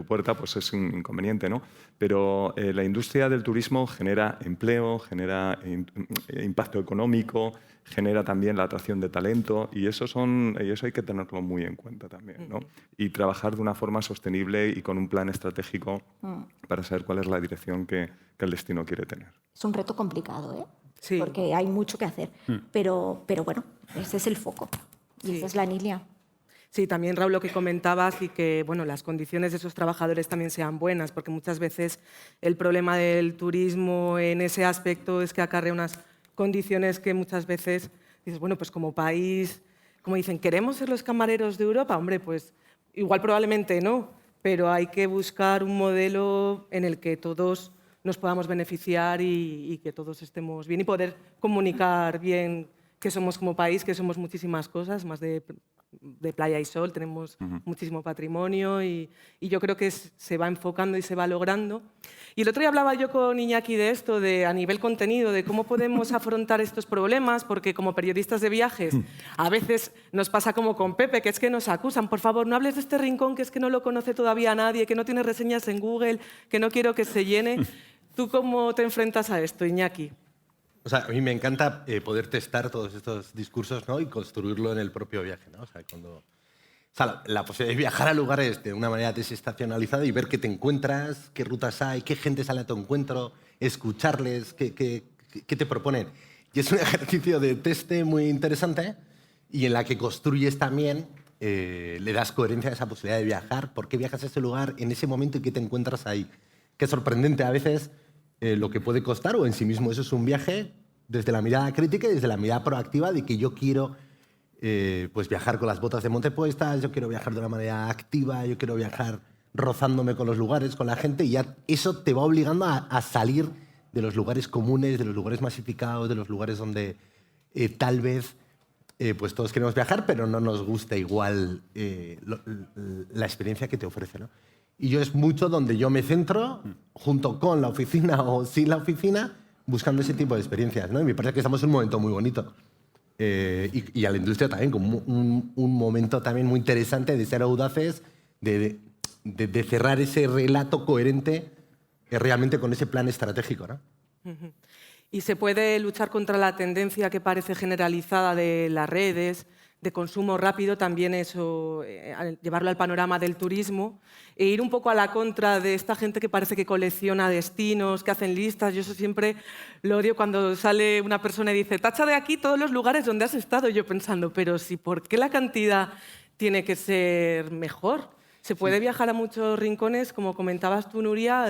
puerta pues es un inconveniente, ¿no? Pero la industria del turismo genera empleo, genera impacto económico, genera también la atracción de talento y eso hay que tenerlo muy en cuenta también, ¿no? Y trabajar de una forma sostenible y con un plan estratégico para saber cuál es la dirección que el destino quiere tener. Es un reto complicado, Sí. Porque hay mucho que hacer, pero bueno, ese es el foco y esa es la línea. Sí, también Raúl, lo que comentabas y que bueno, las condiciones de esos trabajadores también sean buenas, porque muchas veces el problema del turismo en ese aspecto es que acarrea unas condiciones que muchas veces dices, bueno, pues como país, como dicen, ¿queremos ser los camareros de Europa? Hombre, pues igual probablemente no, pero hay que buscar un modelo en el que todos nos podamos beneficiar y que todos estemos bien y poder comunicar bien que somos como país, que somos muchísimas cosas, más de playa y sol, tenemos muchísimo patrimonio y yo creo que se va enfocando y se va logrando. Y el otro día hablaba yo con Iñaki de esto, de a nivel contenido, de cómo podemos afrontar estos problemas, porque como periodistas de viajes a veces nos pasa como con Pepe, que es que nos acusan, por favor, no hables de este rincón que es que no lo conoce todavía nadie, que no tiene reseñas en Google, que no quiero que se llene. ¿Tú cómo te enfrentas a esto, Iñaki? O sea, a mí me encanta poder testar todos estos discursos, ¿no? Y construirlo en el propio viaje, ¿no? O sea, la posibilidad de viajar a lugares de una manera desestacionalizada y ver qué te encuentras, qué rutas hay, qué gente sale a tu encuentro, escucharles, qué te proponen. Y es un ejercicio de teste muy interesante y en la que construyes también, le das coherencia a esa posibilidad de viajar. ¿Por qué viajas a ese lugar en ese momento y qué te encuentras ahí? Qué sorprendente a veces lo que puede costar, o en sí mismo eso es un viaje desde la mirada crítica y desde la mirada proactiva de que yo quiero pues viajar con las botas de monte puestas, yo quiero viajar de una manera activa, yo quiero viajar rozándome con los lugares, con la gente, y ya eso te va obligando a salir de los lugares comunes, de los lugares masificados, de los lugares donde tal vez pues todos queremos viajar, pero no nos gusta igual la experiencia que te ofrece, ¿no? Y yo es mucho donde yo me centro, junto con la oficina o sin la oficina, buscando ese tipo de experiencias, ¿no? Y me parece que estamos en un momento muy bonito. Y a la industria también, como un momento también muy interesante de ser audaces, de cerrar ese relato coherente realmente con ese plan estratégico, ¿no? ¿Y se puede luchar contra la tendencia que parece generalizada de las redes, de consumo rápido, también eso, llevarlo al panorama del turismo, e ir un poco a la contra de esta gente que parece que colecciona destinos, que hacen listas? Yo eso siempre lo odio cuando sale una persona y dice, tacha de aquí todos los lugares donde has estado. Yo pensando, pero si, ¿por qué la cantidad tiene que ser mejor? Se puede viajar a muchos rincones, como comentabas tú, Nuria,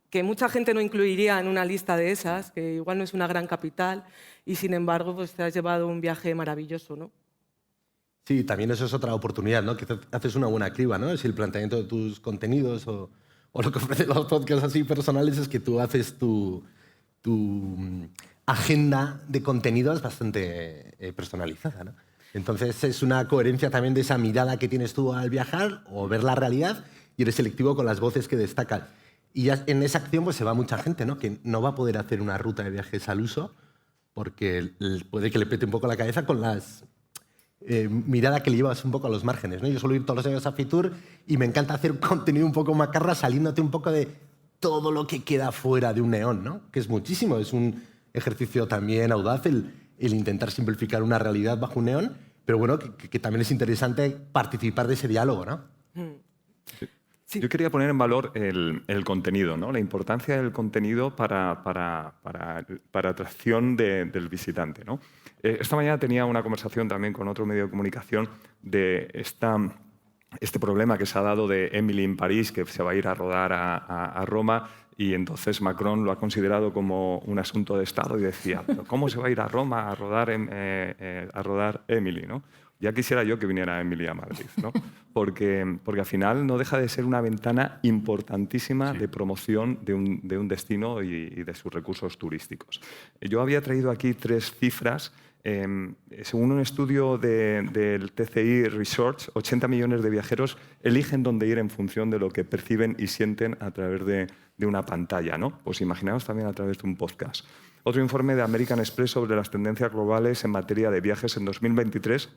que mucha gente no incluiría en una lista de esas, que igual no es una gran capital, y sin embargo pues, te has llevado un viaje maravilloso, ¿no? Sí, también eso es otra oportunidad, ¿no? Que haces una buena criba, ¿no? Si el planteamiento de tus contenidos o lo que ofrecen los podcasts así personales es que tú haces tu agenda de contenidos bastante personalizada, ¿no? Entonces es una coherencia también de esa mirada que tienes tú al viajar o ver la realidad, y eres selectivo con las voces que destacan. Y ya en esa acción pues se va mucha gente, ¿no? Que no va a poder hacer una ruta de viajes al uso porque puede que le pete un poco la cabeza con las mirada que le llevas un poco a los márgenes, ¿no? Yo suelo ir todos los años a Fitur y me encanta hacer contenido un poco macarra saliéndote un poco de todo lo que queda fuera de un neón, ¿no? Que es muchísimo, es un ejercicio también audaz el intentar simplificar una realidad bajo un neón, pero bueno, que también es interesante participar de ese diálogo, ¿no? Sí. Yo quería poner en valor el contenido, ¿no? La importancia del contenido para atracción del visitante, ¿no? Esta mañana tenía una conversación también con otro medio de comunicación de este problema que se ha dado de Emily en París, que se va a ir a rodar a Roma, y entonces Macron lo ha considerado como un asunto de Estado y decía, ¿cómo se va a ir a Roma a rodar Emily, ¿no? Ya quisiera yo que viniera Emily a Madrid, ¿no? Porque al final no deja de ser una ventana importantísima de promoción de un destino y de sus recursos turísticos. Yo había traído aquí 3 cifras. Según un estudio del TCI Research, 80 millones de viajeros eligen dónde ir en función de lo que perciben y sienten a través de una pantalla, ¿no? Pues imaginaos también a través de un podcast. Otro informe de American Express sobre las tendencias globales en materia de viajes en 2023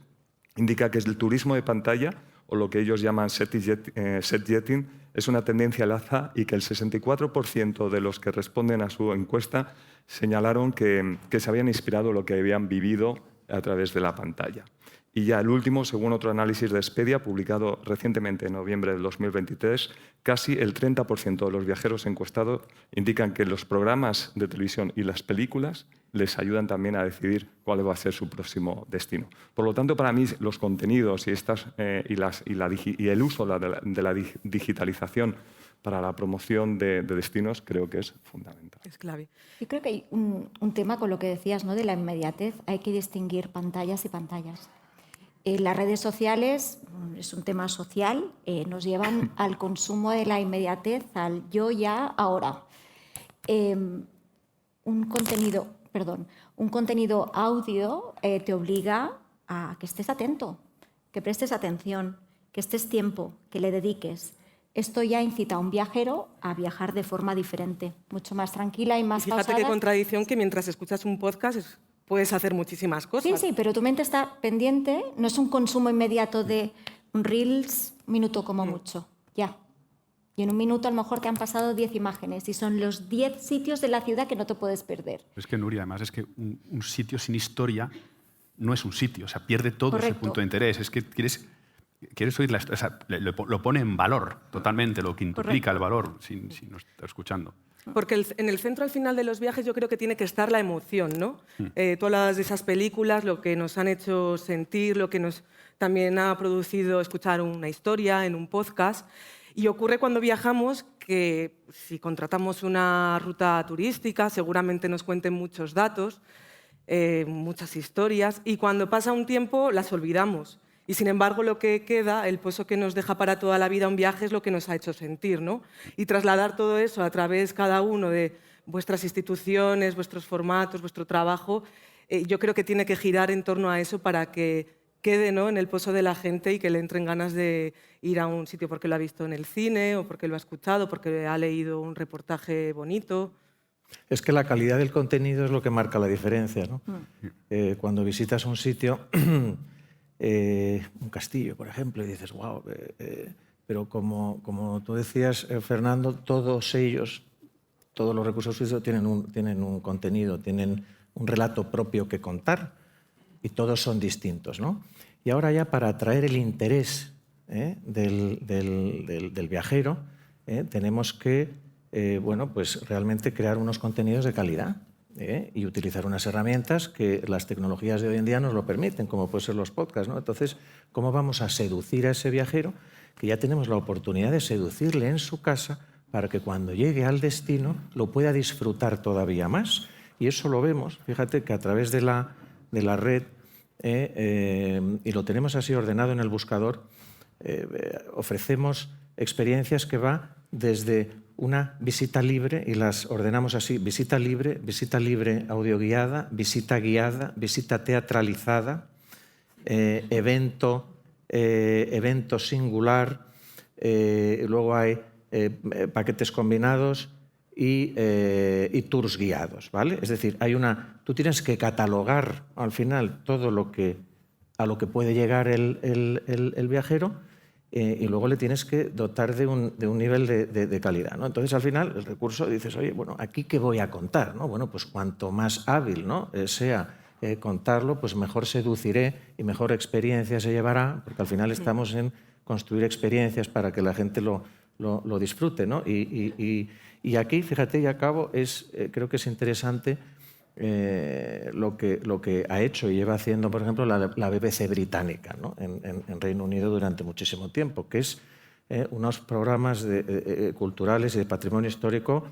indica que el turismo de pantalla, o lo que ellos llaman set-jetting, es una tendencia al alza, y que el 64% de los que responden a su encuesta señalaron que se habían inspirado en lo que habían vivido a través de la pantalla. Y ya el último, según otro análisis de Expedia, publicado recientemente en noviembre del 2023, casi el 30% de los viajeros encuestados indican que los programas de televisión y las películas les ayudan también a decidir cuál va a ser su próximo destino. Por lo tanto, para mí, los contenidos y el uso de la digitalización para la promoción de destinos creo que es fundamental. Es clave. Yo creo que hay un tema con lo que decías, ¿no? De la inmediatez. Hay que distinguir pantallas y pantallas. Las redes sociales, es un tema social, nos llevan al consumo de la inmediatez, al yo, ya, ahora. Un contenido audio te obliga a que estés atento, que prestes atención, que estés tiempo, que le dediques. Esto ya incita a un viajero a viajar de forma diferente, mucho más tranquila y más pausada. Fíjate qué contradicción que mientras escuchas un podcast puedes hacer muchísimas cosas. Sí, pero tu mente está pendiente, no es un consumo inmediato de un Reels, minuto como mucho, ya. Y en un minuto a lo mejor te han pasado 10 imágenes y son los 10 sitios de la ciudad que no te puedes perder. Es que, Nuria, además, es que un sitio sin historia no es un sitio, o sea, pierde todo Correcto. ese punto de interés. Es que quieres oír la historia, o sea, lo pone en valor totalmente, lo quintuplica el valor si no está escuchando. Porque en el centro al final de los viajes yo creo que tiene que estar la emoción, ¿no? Tú hablas de esas películas, lo que nos han hecho sentir, lo que nos también ha producido escuchar una historia en un podcast. Y ocurre cuando viajamos que si contratamos una ruta turística seguramente nos cuenten muchos datos, muchas historias, y cuando pasa un tiempo las olvidamos. Y sin embargo lo que queda, el pozo que nos deja para toda la vida un viaje es lo que nos ha hecho sentir, ¿no? Y trasladar todo eso a través cada uno de vuestras instituciones, vuestros formatos, vuestro trabajo, yo creo que tiene que girar en torno a eso para que quede, ¿no?, en el pozo de la gente y que le entren ganas de ir a un sitio porque lo ha visto en el cine o porque lo ha escuchado, porque ha leído un reportaje bonito. Es que la calidad del contenido es lo que marca la diferencia, ¿no? Cuando visitas un sitio, un castillo, por ejemplo, y dices, wow, pero como tú decías, Fernando, todos ellos, todos los recursos suizos tienen un contenido, tienen un relato propio que contar y todos son distintos, ¿no? Y ahora ya para atraer el interés del viajero, tenemos que bueno, pues realmente crear unos contenidos de calidad y utilizar unas herramientas que las tecnologías de hoy en día nos lo permiten, como pueden ser los podcasts, ¿no? Entonces, ¿cómo vamos a seducir a ese viajero? Que ya tenemos la oportunidad de seducirle en su casa para que cuando llegue al destino lo pueda disfrutar todavía más. Y eso lo vemos, fíjate que a través de la red, y lo tenemos así ordenado en el buscador, ofrecemos experiencias que va desde una visita libre, y las ordenamos así: visita libre audioguiada, visita guiada, visita teatralizada, evento singular, luego hay paquetes combinados y tours guiados, ¿vale? Es decir, tú tienes que catalogar al final todo a lo que puede llegar el viajero, y luego le tienes que dotar de un nivel de calidad, ¿no? Entonces, al final, el recurso dices, oye, bueno, ¿aquí qué voy a contar, ¿no? Bueno, pues cuanto más hábil, ¿no?, sea contarlo, pues mejor seduciré y mejor experiencia se llevará, porque al final estamos en construir experiencias para que la gente lo disfrute, ¿no? Y aquí, fíjate, y acabo, creo que es interesante lo que ha hecho y lleva haciendo, por ejemplo, la BBC británica, ¿no?, en Reino Unido durante muchísimo tiempo, que es unos programas culturales y de patrimonio histórico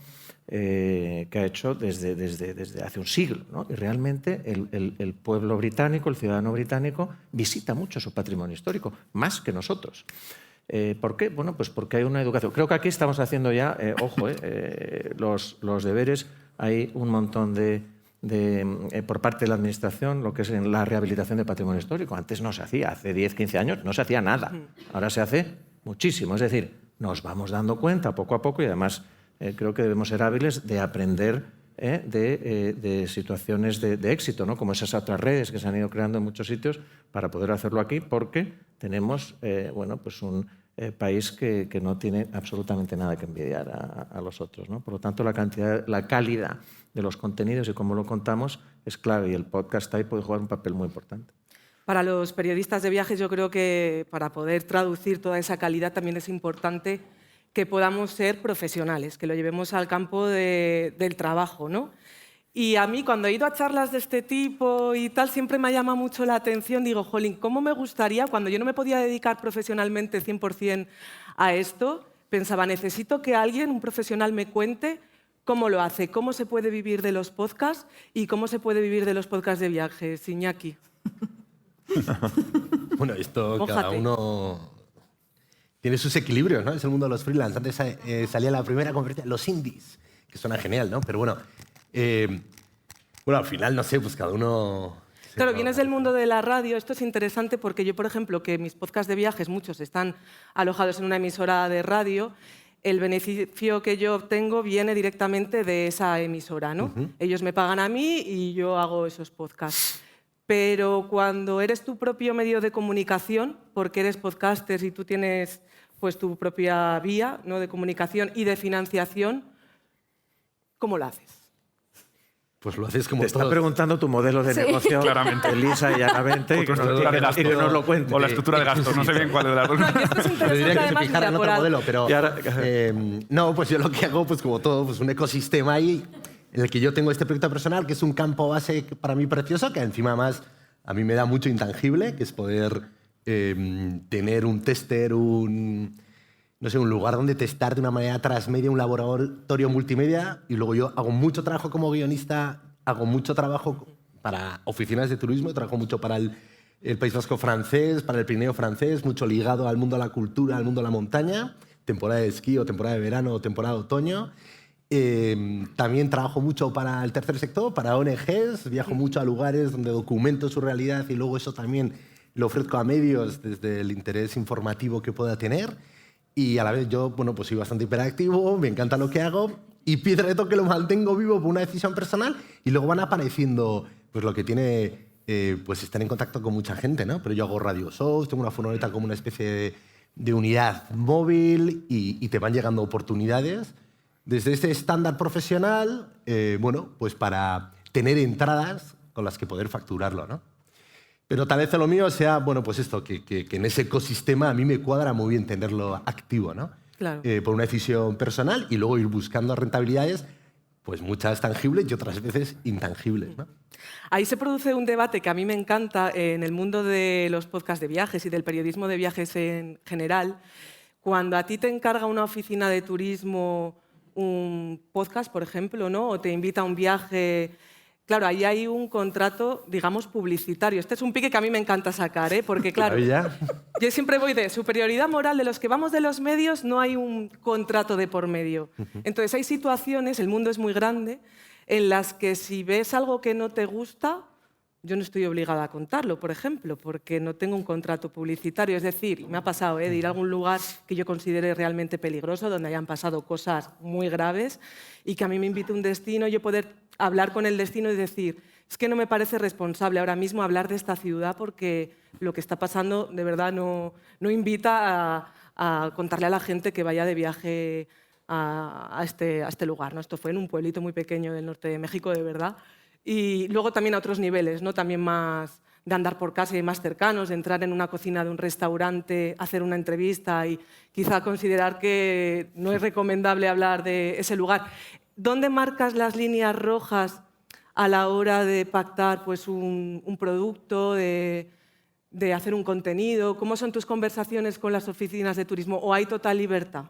que ha hecho desde hace un siglo, ¿no? Y realmente el pueblo británico, el ciudadano británico, visita mucho su patrimonio histórico, más que nosotros. ¿Por qué? Bueno, pues porque hay una educación. Creo que aquí estamos haciendo ya, los deberes. Hay un montón por parte de la Administración, lo que es en la rehabilitación del patrimonio histórico. Antes no se hacía, hace 10, 15 años no se hacía nada. Ahora se hace muchísimo. Es decir, nos vamos dando cuenta poco a poco, y además creo que debemos ser hábiles de aprender de situaciones de éxito, ¿no?, como esas otras redes que se han ido creando en muchos sitios, para poder hacerlo aquí, porque tenemos bueno, pues un país que no tiene absolutamente nada que envidiar a los otros, ¿no? Por lo tanto, la calidad de los contenidos y cómo lo contamos es clave, y el podcast ahí puede jugar un papel muy importante. Para los periodistas de viajes, yo creo que para poder traducir toda esa calidad también es importante que podamos ser profesionales, que lo llevemos al campo del trabajo, ¿no? Y a mí, cuando he ido a charlas de este tipo y tal, siempre me llama mucho la atención. Digo, jolín, ¿cómo me gustaría, cuando yo no me podía dedicar profesionalmente 100% a esto, pensaba, necesito que alguien, un profesional, me cuente cómo lo hace, cómo se puede vivir de los podcasts y cómo se puede vivir de los podcasts de viajes. Iñaki. Bueno, esto Mójate. cada uno tiene sus equilibrios, ¿no? Es el mundo de los freelance. Antes salía la primera conferencia, los indies, que suena genial, ¿no? Pero bueno, al final, no sé, pues cada uno... Claro, vienes del mundo de la radio. Esto es interesante porque yo, por ejemplo, que mis podcasts de viajes, muchos están alojados en una emisora de radio, el beneficio que yo obtengo viene directamente de esa emisora, ¿no? Ellos me pagan a mí y yo hago esos podcasts. Pero cuando eres tu propio medio de comunicación, porque eres podcaster y tú tienes pues tu propia vía, ¿no?, de comunicación y de financiación, ¿cómo lo haces? Pues lo haces como Te está todos. preguntando tu modelo de negocio, Claramente. lisa y llanamente, O y tu que nos- estructura de gastos. y que nos lo cuente. O la estructura de gastos, no sé bien cuál de las dos. No, que esto es Yo interesante diría que se además fijara en otro por modelo, pero Y ahora- no, pues yo lo que hago, pues como todo, pues un ecosistema ahí en el que yo tengo este proyecto personal, que es un campo base para mí precioso, que encima más a mí me da mucho intangible, que es poder tener un tester, no sé, un lugar donde testar de una manera transmedia, un laboratorio multimedia, y luego yo hago mucho trabajo como guionista, hago mucho trabajo para oficinas de turismo, trabajo mucho para el País Vasco francés, para el Pirineo francés, mucho ligado al mundo de la cultura, al mundo de la montaña, temporada de esquí o temporada de verano o temporada de otoño. También trabajo mucho para el tercer sector, para ONGs, viajo mucho a lugares donde documento su realidad y luego eso también lo ofrezco a medios desde el interés informativo que pueda tener. Y a la vez yo, bueno, pues soy bastante hiperactivo, me encanta lo que hago y piedra de toque lo mantengo vivo por una decisión personal y luego van apareciendo pues lo que tiene pues estar en contacto con mucha gente, ¿no? Pero yo hago radio shows, tengo una furgoneta como una especie de unidad móvil y te van llegando oportunidades desde este estándar profesional, bueno, pues para tener entradas con las que poder facturarlo, ¿no? Pero tal vez lo mío sea, bueno, pues esto, que en ese ecosistema a mí me cuadra muy bien tenerlo activo, ¿no? Claro. Por una decisión personal y luego ir buscando rentabilidades, pues muchas tangibles y otras veces intangibles, ¿no? Ahí se produce un debate que a mí me encanta en el mundo de los podcasts de viajes y del periodismo de viajes en general. Cuando a ti te encarga una oficina de turismo un podcast, por ejemplo, ¿no?, o te invita a un viaje. Claro, ahí hay un contrato, digamos, publicitario. Este es un pique que a mí me encanta sacar, ¿eh? Porque, claro, Maravilla. yo siempre voy de superioridad moral de los que vamos de los medios, no hay un contrato de por medio. Entonces, hay situaciones, el mundo es muy grande, en las que si ves algo que no te gusta, yo no estoy obligada a contarlo, por ejemplo, porque no tengo un contrato publicitario. Es decir, me ha pasado de ir a algún lugar que yo considere realmente peligroso, donde hayan pasado cosas muy graves, y que a mí me invite un destino, yo poder hablar con el destino y decir, es que no me parece responsable ahora mismo hablar de esta ciudad porque lo que está pasando de verdad no invita a contarle a la gente que vaya de viaje a este lugar, ¿no? Esto fue en un pueblito muy pequeño del norte de México, de verdad. Y luego también a otros niveles, ¿no? También más de andar por casa y más cercanos, de entrar en una cocina de un restaurante, hacer una entrevista y quizá considerar que no es recomendable hablar de ese lugar. ¿Dónde marcas las líneas rojas a la hora de pactar pues, un producto, de hacer un contenido? ¿Cómo son tus conversaciones con las oficinas de turismo? ¿O hay total libertad?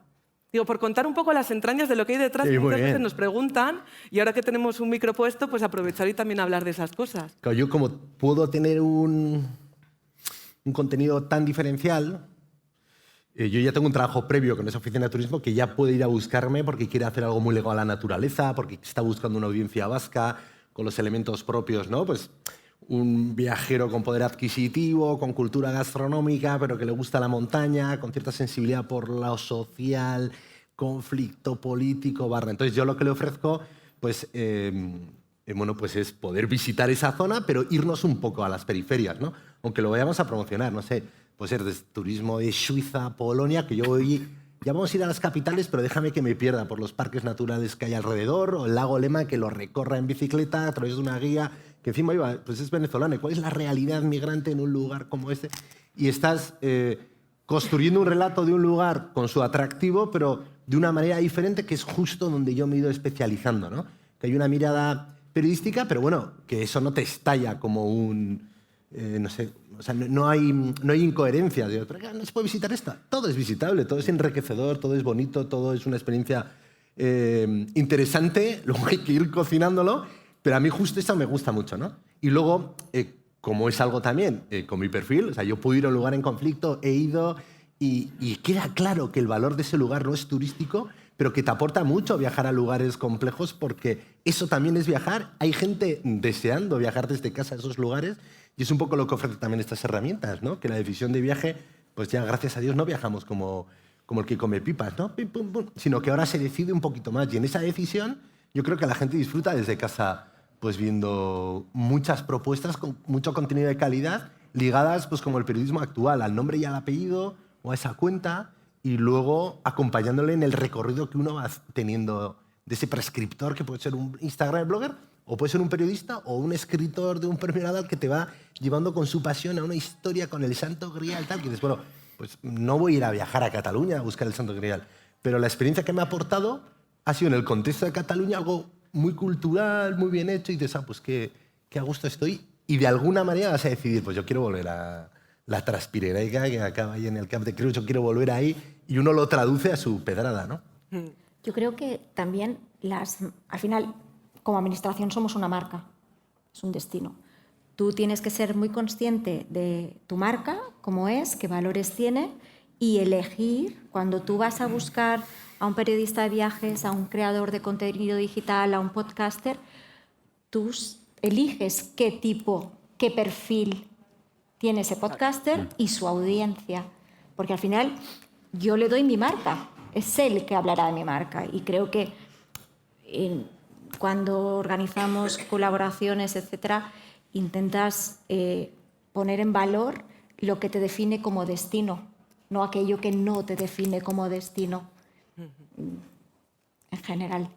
Digo, por contar un poco las entrañas de lo que hay detrás, Sí, que muy muchas veces bien. nos preguntan, y ahora que tenemos un micro puesto, pues aprovechar y también hablar de esas cosas. Claro, yo como puedo tener un contenido tan diferencial, yo ya tengo un trabajo previo con esa oficina de turismo que ya puede ir a buscarme porque quiere hacer algo muy ligado a la naturaleza, porque está buscando una audiencia vasca con los elementos propios, ¿no? Pues un viajero con poder adquisitivo, con cultura gastronómica, pero que le gusta la montaña, con cierta sensibilidad por lo social, conflicto político, barra. Entonces yo lo que le ofrezco, pues, bueno, pues es poder visitar esa zona, pero irnos un poco a las periferias, ¿no? Aunque lo vayamos a promocionar, no sé, puede ser desde turismo de Suiza, Polonia, que yo voy, ya vamos a ir a las capitales, pero déjame que me pierda por los parques naturales que hay alrededor, o el lago Lema, que lo recorra en bicicleta a través de una guía, que encima iba, pues es venezolana. ¿Cuál es la realidad migrante en un lugar como este? Y estás construyendo un relato de un lugar con su atractivo, pero de una manera diferente, que es justo donde yo me he ido especializando, ¿no? Que hay una mirada periodística, pero bueno, que eso no te estalla como un... no sé, o sea, no hay incoherencia de otra. No se puede visitar esta. Todo es visitable, todo es enriquecedor, todo es bonito, todo es una experiencia interesante. Luego hay que ir cocinándolo, pero a mí justo eso me gusta mucho, ¿no? Y luego, como es algo también con mi perfil, o sea, yo puedo ir a un lugar en conflicto, he ido y queda claro que el valor de ese lugar no es turístico, pero que te aporta mucho viajar a lugares complejos porque eso también es viajar. Hay gente deseando viajar desde casa a esos lugares y es un poco lo que ofrecen también estas herramientas, ¿no? Que la decisión de viaje, pues ya gracias a Dios no viajamos como el que come pipas, ¿no? Pim, pum, pum, sino que ahora se decide un poquito más y en esa decisión yo creo que la gente disfruta desde casa pues viendo muchas propuestas con mucho contenido de calidad ligadas pues como el periodismo actual, al nombre y al apellido o a esa cuenta y luego acompañándole en el recorrido que uno va teniendo de ese prescriptor, que puede ser un Instagram blogger, o puede ser un periodista o un escritor de un premio Nadal que te va llevando con su pasión a una historia con el Santo Grial, tal, que dices, bueno, pues no voy a ir a viajar a Cataluña a buscar el Santo Grial, pero la experiencia que me ha aportado ha sido en el contexto de Cataluña algo muy cultural, muy bien hecho, y dices, pues qué a gusto estoy, y de alguna manera vas a decidir, pues yo quiero volver a la Transpirenaica que acaba ahí en el Camp de Creus, yo quiero volver ahí, y uno lo traduce a su pedrada, ¿no? Yo creo que también al final, como administración somos una marca, es un destino. Tú tienes que ser muy consciente de tu marca, cómo es, qué valores tiene, y elegir, cuando tú vas a buscar a un periodista de viajes, a un creador de contenido digital, a un podcaster, tú eliges qué tipo, qué perfil tiene ese podcaster y su audiencia. Porque al final yo le doy mi marca, es él el que hablará de mi marca. Y creo que cuando organizamos colaboraciones, etcétera, intentas poner en valor lo que te define como destino, no aquello que no te define como destino en general.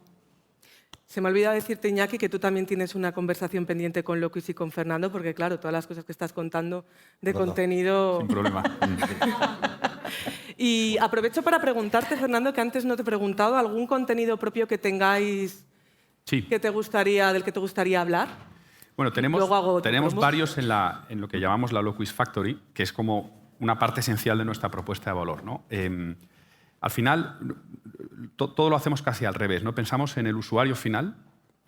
Se me olvida decirte, Iñaki, que tú también tienes una conversación pendiente con Loquis y con Fernando, porque claro, todas las cosas que estás contando de contenido... Sin problema. Y aprovecho para preguntarte, Fernando, que antes no te he preguntado, ¿algún contenido propio que tengáis Sí. del que te gustaría hablar? Bueno, Luego hago tenemos promos. varios en lo que llamamos la Loquis Factory, que es como una parte esencial de nuestra propuesta de valor, ¿no? Al final, todo lo hacemos casi al revés, ¿no? Pensamos en el usuario final,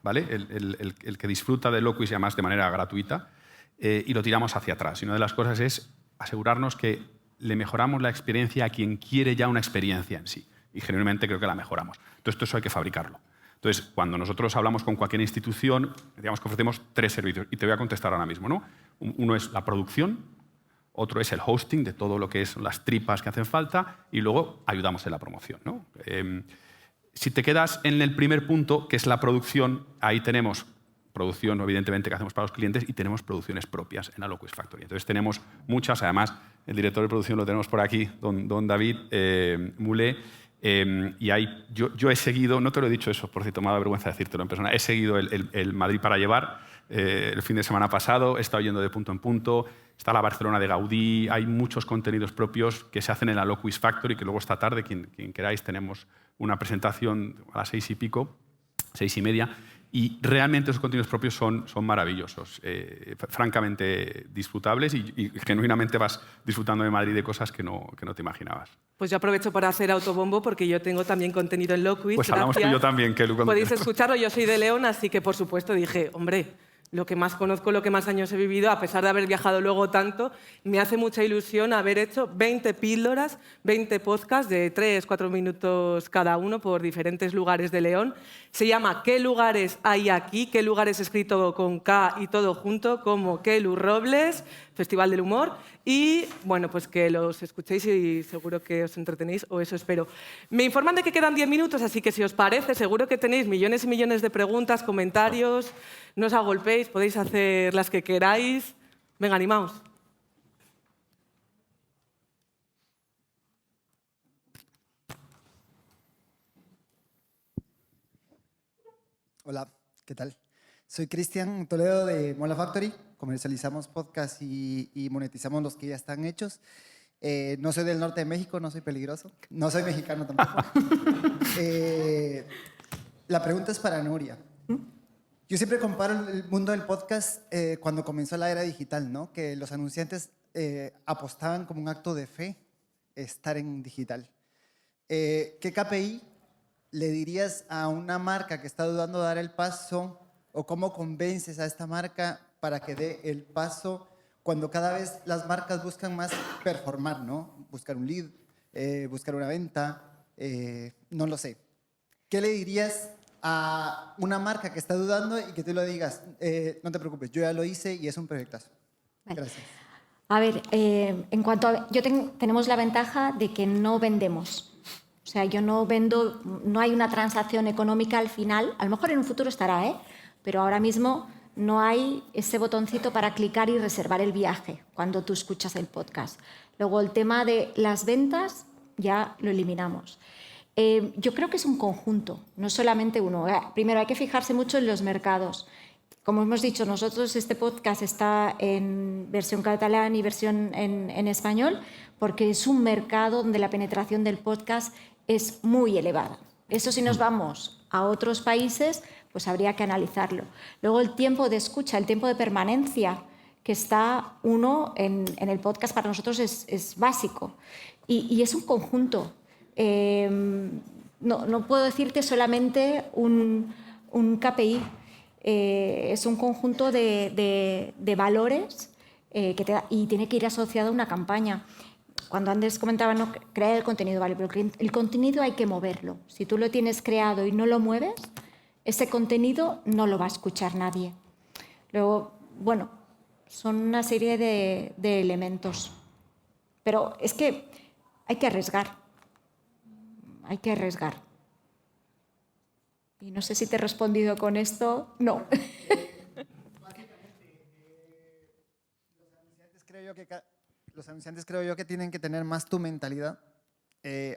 ¿vale? El que disfruta de Loquis y además de manera gratuita, y lo tiramos hacia atrás. Y una de las cosas es asegurarnos que le mejoramos la experiencia a quien quiere ya una experiencia en sí. Y generalmente creo que la mejoramos. Entonces, eso hay que fabricarlo. Entonces, cuando nosotros hablamos con cualquier institución, digamos que ofrecemos 3 servicios. Y te voy a contestar ahora mismo, ¿no? Uno es la producción, otro es el hosting de todo lo que son las tripas que hacen falta, y luego ayudamos en la promoción, ¿no? Si te quedas en el primer punto, que es la producción, ahí tenemos producción, evidentemente, que hacemos para los clientes, y tenemos producciones propias en la Loquis Factory. Entonces tenemos muchas, además, el director de producción lo tenemos por aquí, don David Mulé, y ahí yo he seguido, no te lo he dicho eso, por cierto, me da vergüenza decírtelo en persona, he seguido el Madrid para llevar el fin de semana pasado, he estado yendo de punto en punto, está la Barcelona de Gaudí, hay muchos contenidos propios que se hacen en la Loquis Factory, que luego esta tarde, quien queráis, tenemos una presentación a las 6 y pico, 6 y media, y realmente esos contenidos propios son maravillosos, francamente disfrutables, y genuinamente vas disfrutando de Madrid de cosas que no te imaginabas. Pues yo aprovecho para hacer autobombo porque yo tengo también contenido en Loquis. Pues hablamos tú y yo también, Kelu. Podéis escucharlo, yo soy de León, así que por supuesto dije, hombre, lo que más conozco, lo que más años he vivido, a pesar de haber viajado luego tanto, me hace mucha ilusión haber hecho 20 píldoras, 20 podcasts de 3-4 minutos cada uno por diferentes lugares de León. Se llama ¿Qué lugares hay aquí? ¿Qué lugares escrito con K y todo junto? Como Kelu Robles, Festival del Humor. Y bueno, pues que los escuchéis y seguro que os entretenéis, o eso espero. Me informan de que quedan 10 minutos, así que si os parece, seguro que tenéis millones y millones de preguntas, comentarios. No os agolpéis, podéis hacer las que queráis. Venga, animaos. Hola, ¿qué tal? Soy Cristian Toledo de Mola Factory. Comercializamos podcasts y monetizamos los que ya están hechos. No soy del norte de México, no soy peligroso. No soy mexicano tampoco. La pregunta es para Nuria. Yo siempre comparo el mundo del podcast cuando comenzó la era digital, ¿no? Que los anunciantes apostaban como un acto de fe estar en digital. ¿Qué KPI le dirías a una marca que está dudando de dar el paso, o cómo convences a esta marca para que dé el paso cuando cada vez las marcas buscan más performar, ¿no? Buscar un lead, buscar una venta, no lo sé. ¿Qué le dirías a una marca que está dudando y que tú lo digas, no te preocupes, yo ya lo hice y es un proyectazo? Vale. Gracias. A ver, en cuanto a... tenemos la ventaja de que no vendemos. O sea, yo no vendo, no hay una transacción económica al final. A lo mejor en un futuro estará, pero ahora mismo no hay ese botoncito para clicar y reservar el viaje cuando tú escuchas el podcast. Luego, el tema de las ventas, ya lo eliminamos. Yo creo que es un conjunto, no solamente uno. Primero hay que fijarse mucho en los mercados. Como hemos dicho, nosotros este podcast está en versión catalán y versión en español porque es un mercado donde la penetración del podcast es muy elevada. Eso si nos vamos a otros países, pues habría que analizarlo. Luego el tiempo de escucha, el tiempo de permanencia que está uno en el podcast para nosotros es básico y es un conjunto. No puedo decirte solamente un KPI, es un conjunto de valores y tiene que ir asociado a una campaña. Cuando antes comentaba, ¿no?, crear el contenido, vale, pero el contenido hay que moverlo. Si tú lo tienes creado y no lo mueves, ese contenido no lo va a escuchar nadie. Luego, bueno, son una serie de elementos. Pero es que hay que arriesgar. Hay que arriesgar. Y no sé si te he respondido con esto. No. Los anunciantes creo yo que tienen que tener más tu mentalidad.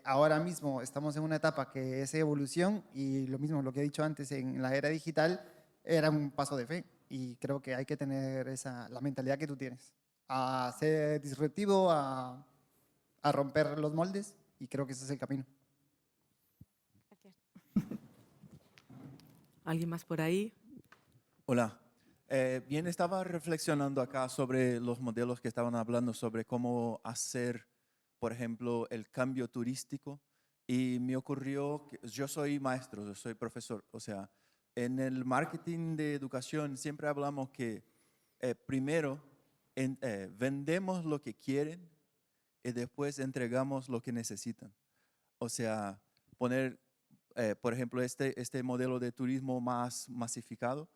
Ahora mismo estamos en una etapa que es evolución y lo mismo, lo que he dicho antes, en la era digital era un paso de fe y creo que hay que tener la mentalidad que tú tienes, a ser disruptivo, a romper los moldes y creo que ese es el camino. ¿Alguien más por ahí? Hola. Bien, estaba reflexionando acá sobre los modelos que estaban hablando sobre cómo hacer, por ejemplo, el cambio turístico y me ocurrió que yo soy maestro, yo soy profesor, o sea, en el marketing de educación siempre hablamos que primero vendemos lo que quieren y después entregamos lo que necesitan. O sea, poner, por ejemplo, este modelo de turismo más masificado.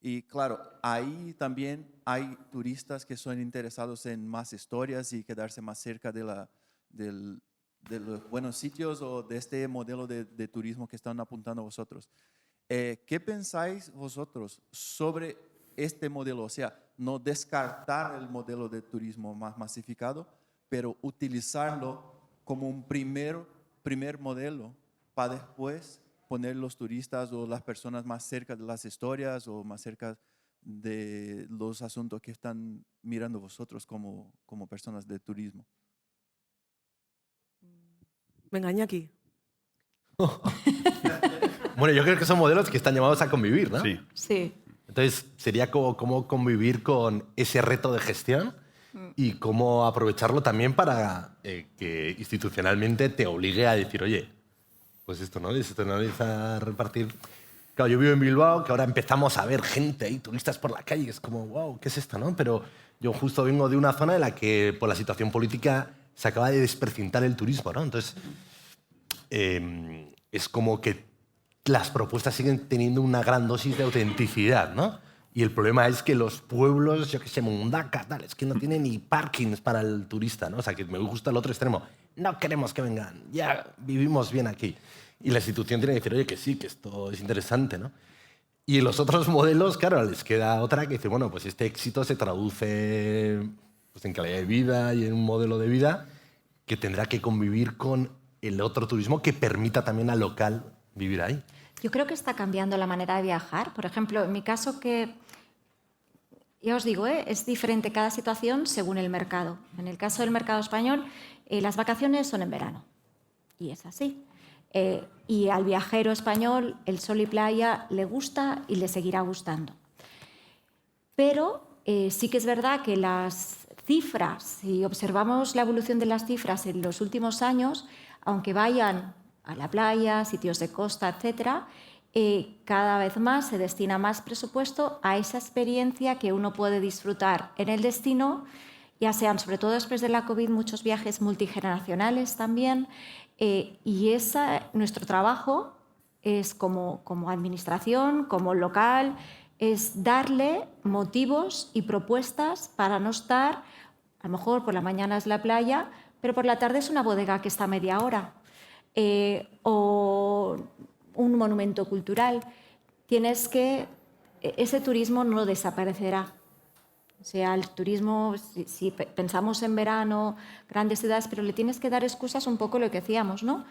Y claro, ahí también hay turistas que son interesados en más historias y quedarse más cerca de los buenos sitios o de este modelo de turismo que están apuntando vosotros. ¿Qué pensáis vosotros sobre este modelo? O sea, no descartar el modelo de turismo más masificado, pero utilizarlo como un primer modelo para después poner los turistas o las personas más cerca de las historias o más cerca de los asuntos que están mirando vosotros como personas de turismo. Venga, Iñaki. Bueno, yo creo que son modelos que están llamados a convivir, ¿no? Sí. Sí. Entonces, sería cómo convivir con ese reto de gestión y cómo aprovecharlo también para que institucionalmente te obligue a decir, oye, pues esto no es a repartir. Claro, yo vivo en Bilbao, que ahora empezamos a ver gente y turistas por la calle. Es como, wow, ¿qué es esto, no? Pero yo justo vengo de una zona en la que, por la situación política, se acaba de desprecintar el turismo, ¿no? Entonces, es como que las propuestas siguen teniendo una gran dosis de autenticidad, ¿no? Y el problema es que los pueblos, yo qué sé, Mundaka, tal, es que no tienen ni parkings para el turista, ¿no? O sea, que me gusta el otro extremo. No queremos que vengan, ya vivimos bien aquí. Y la institución tiene que decir, oye, que sí, que esto es interesante, ¿no? Y los otros modelos, claro, les queda otra que dice, bueno, pues este éxito se traduce pues, en calidad de vida y en un modelo de vida que tendrá que convivir con el otro turismo que permita también al local vivir ahí. Yo creo que está cambiando la manera de viajar. Por ejemplo, en mi caso, que ya os digo, es diferente cada situación según el mercado. En el caso del mercado español, las vacaciones son en verano. Y es así. Y al viajero español, el sol y playa le gusta y le seguirá gustando. Pero sí que es verdad que las cifras, si observamos la evolución de las cifras en los últimos años, aunque vayan a la playa, sitios de costa, etcétera, cada vez más se destina más presupuesto a esa experiencia que uno puede disfrutar en el destino, ya sean, sobre todo después de la COVID, muchos viajes multigeneracionales también, y nuestro trabajo es como administración, como local, es darle motivos y propuestas para no estar, a lo mejor por la mañana es la playa, pero por la tarde es una bodega que está a media hora. O un monumento cultural. Ese turismo no desaparecerá. O sea, el turismo, si pensamos en verano, grandes ciudades, pero le tienes que dar excusas un poco lo que decíamos, ¿no?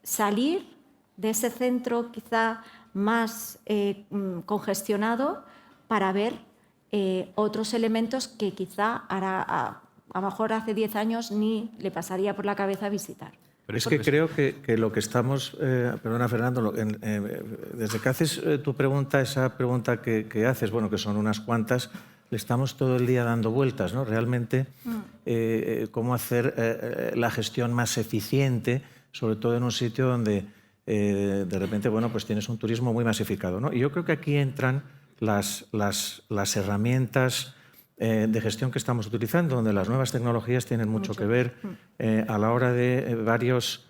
Salir de ese centro quizá más congestionado para ver otros elementos que quizá a lo mejor hace 10 años ni le pasaría por la cabeza visitar. Pero es que creo que lo que estamos... perdona, Fernando, desde que haces tu pregunta, esa pregunta que haces, bueno, que son unas cuantas, le estamos todo el día dando vueltas, ¿no? Realmente, cómo hacer la gestión más eficiente, sobre todo en un sitio donde de repente, bueno, pues tienes un turismo muy masificado, ¿no? Y yo creo que aquí entran las herramientas de gestión que estamos utilizando, donde las nuevas tecnologías tienen mucho que ver a la hora de varios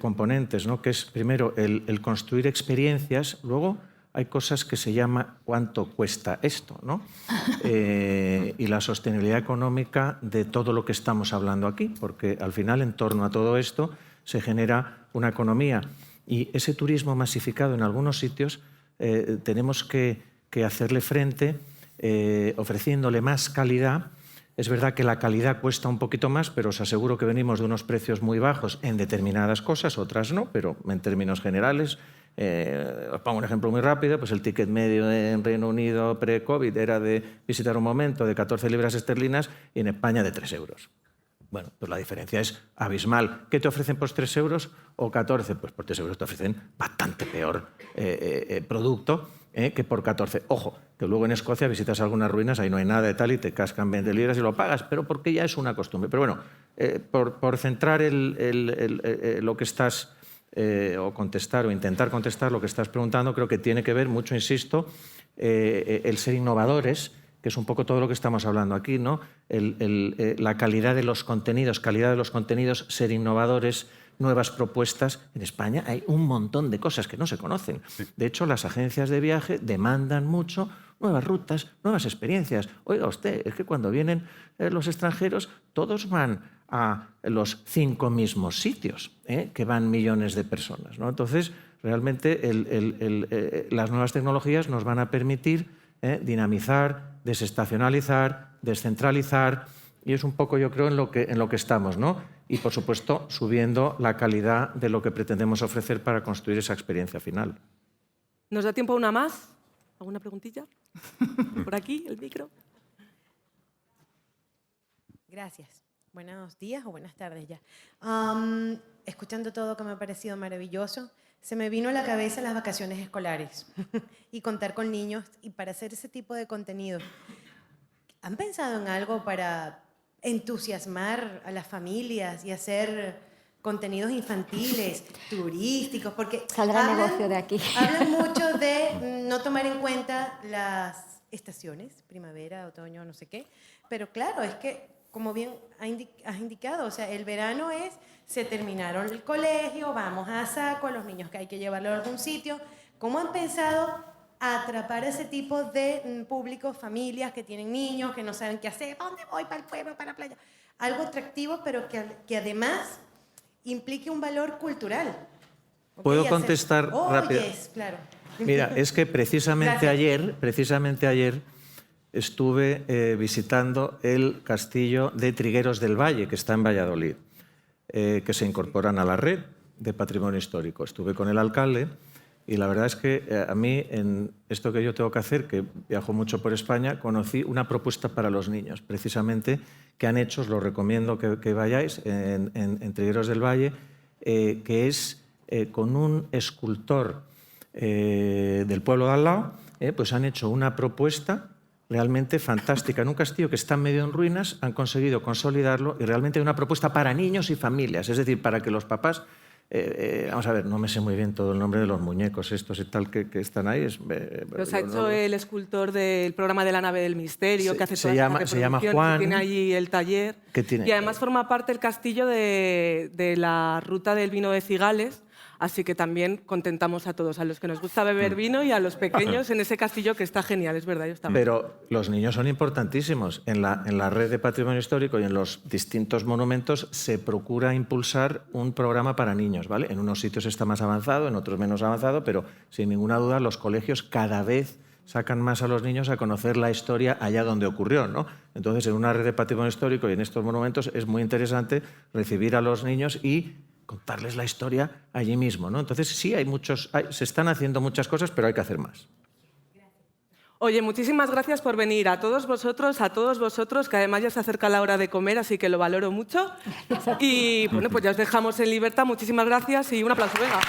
componentes, ¿no? Que es, primero, el construir experiencias, luego hay cosas que se llama cuánto cuesta esto, ¿no? Y la sostenibilidad económica de todo lo que estamos hablando aquí, porque al final, en torno a todo esto, se genera una economía. Y ese turismo masificado en algunos sitios tenemos que hacerle frente ofreciéndole más calidad. Es verdad que la calidad cuesta un poquito más, pero os aseguro que venimos de unos precios muy bajos en determinadas cosas, otras no, pero en términos generales, os pongo un ejemplo muy rápido, pues el ticket medio en Reino Unido pre-COVID era de visitar un momento de 14 libras esterlinas y en España de 3 euros. Bueno, pues la diferencia es abismal. ¿Qué te ofrecen por 3 euros o 14? Pues por 3 euros te ofrecen bastante peor producto que por 14. Ojo, que luego en Escocia visitas algunas ruinas, ahí no hay nada de tal y te cascan 20 libras y lo pagas, pero porque ya es una costumbre. Pero bueno, por centrar lo que estás, o contestar o intentar contestar lo que estás preguntando, creo que tiene que ver mucho, insisto, el ser innovadores, que es un poco todo lo que estamos hablando aquí, ¿no? La calidad de los contenidos, ser innovadores, nuevas propuestas. En España hay un montón de cosas que no se conocen. De hecho, las agencias de viaje demandan mucho nuevas rutas, nuevas experiencias. Oiga usted, es que cuando vienen los extranjeros, todos van a los 5 mismos sitios, que van millones de personas, ¿no? Entonces, realmente las nuevas tecnologías nos van a permitir dinamizar, desestacionalizar, descentralizar, y es un poco, yo creo, en lo que estamos, ¿no? Y, por supuesto, subiendo la calidad de lo que pretendemos ofrecer para construir esa experiencia final. ¿Nos da tiempo a una más? ¿Alguna preguntilla? Por aquí, el micro. Gracias. Buenos días o buenas tardes ya. Escuchando todo que me ha parecido maravilloso, se me vino a la cabeza las vacaciones escolares y contar con niños, y para hacer ese tipo de contenido. ¿Han pensado en algo para entusiasmar a las familias y hacer contenidos infantiles, turísticos? Porque saldrá negocio de aquí. Hablan mucho de no tomar en cuenta las estaciones, primavera, otoño, no sé qué, pero claro, es que, como bien has indicado, o sea, el verano se terminaron el colegio, vamos a saco, a los niños que hay que llevarlos a algún sitio. ¿Cómo han pensado atrapar ese tipo de públicos, familias que tienen niños, que no saben qué hacer? ¿Para dónde voy? ¿Para el pueblo? ¿Para la playa? Algo atractivo, pero que además implique un valor cultural. ¿Puedo contestar rápido? Claro. Mira, es que precisamente ayer estuve visitando el castillo de Trigueros del Valle, que está en Valladolid, que se incorporan a la red de patrimonio histórico. Estuve con el alcalde y la verdad es que a mí, en esto que yo tengo que hacer, que viajo mucho por España, conocí una propuesta para los niños, precisamente, que han hecho, os lo recomiendo que vayáis, en Trigueros del Valle, que es con un escultor del pueblo de al lado, pues han hecho una propuesta realmente fantástica. En un castillo que está medio en ruinas, han conseguido consolidarlo y realmente hay una propuesta para niños y familias, es decir, para que los papás... vamos a ver, no me sé muy bien todo el nombre de los muñecos estos y tal que están ahí. Los ha hecho el escultor del programa de la nave del misterio, que hace se llama Juan, que tiene allí el taller. Y además forma parte el castillo de la ruta del vino de Cigales. Así que también contentamos a todos, a los que nos gusta beber vino y a los pequeños en ese castillo, que está genial, es verdad. Pero los niños son importantísimos. En la red de patrimonio histórico y en los distintos monumentos se procura impulsar un programa para niños, ¿vale? En unos sitios está más avanzado, en otros menos avanzado, pero sin ninguna duda los colegios cada vez sacan más a los niños a conocer la historia allá donde ocurrió, ¿no? Entonces, en una red de patrimonio histórico y en estos monumentos es muy interesante recibir a los niños y contarles la historia allí mismo, ¿no? Entonces, sí, se están haciendo muchas cosas, pero hay que hacer más. Oye, muchísimas gracias por venir a todos vosotros, que además ya se acerca la hora de comer, así que lo valoro mucho. Y bueno, pues ya os dejamos en libertad. Muchísimas gracias y un aplauso, venga.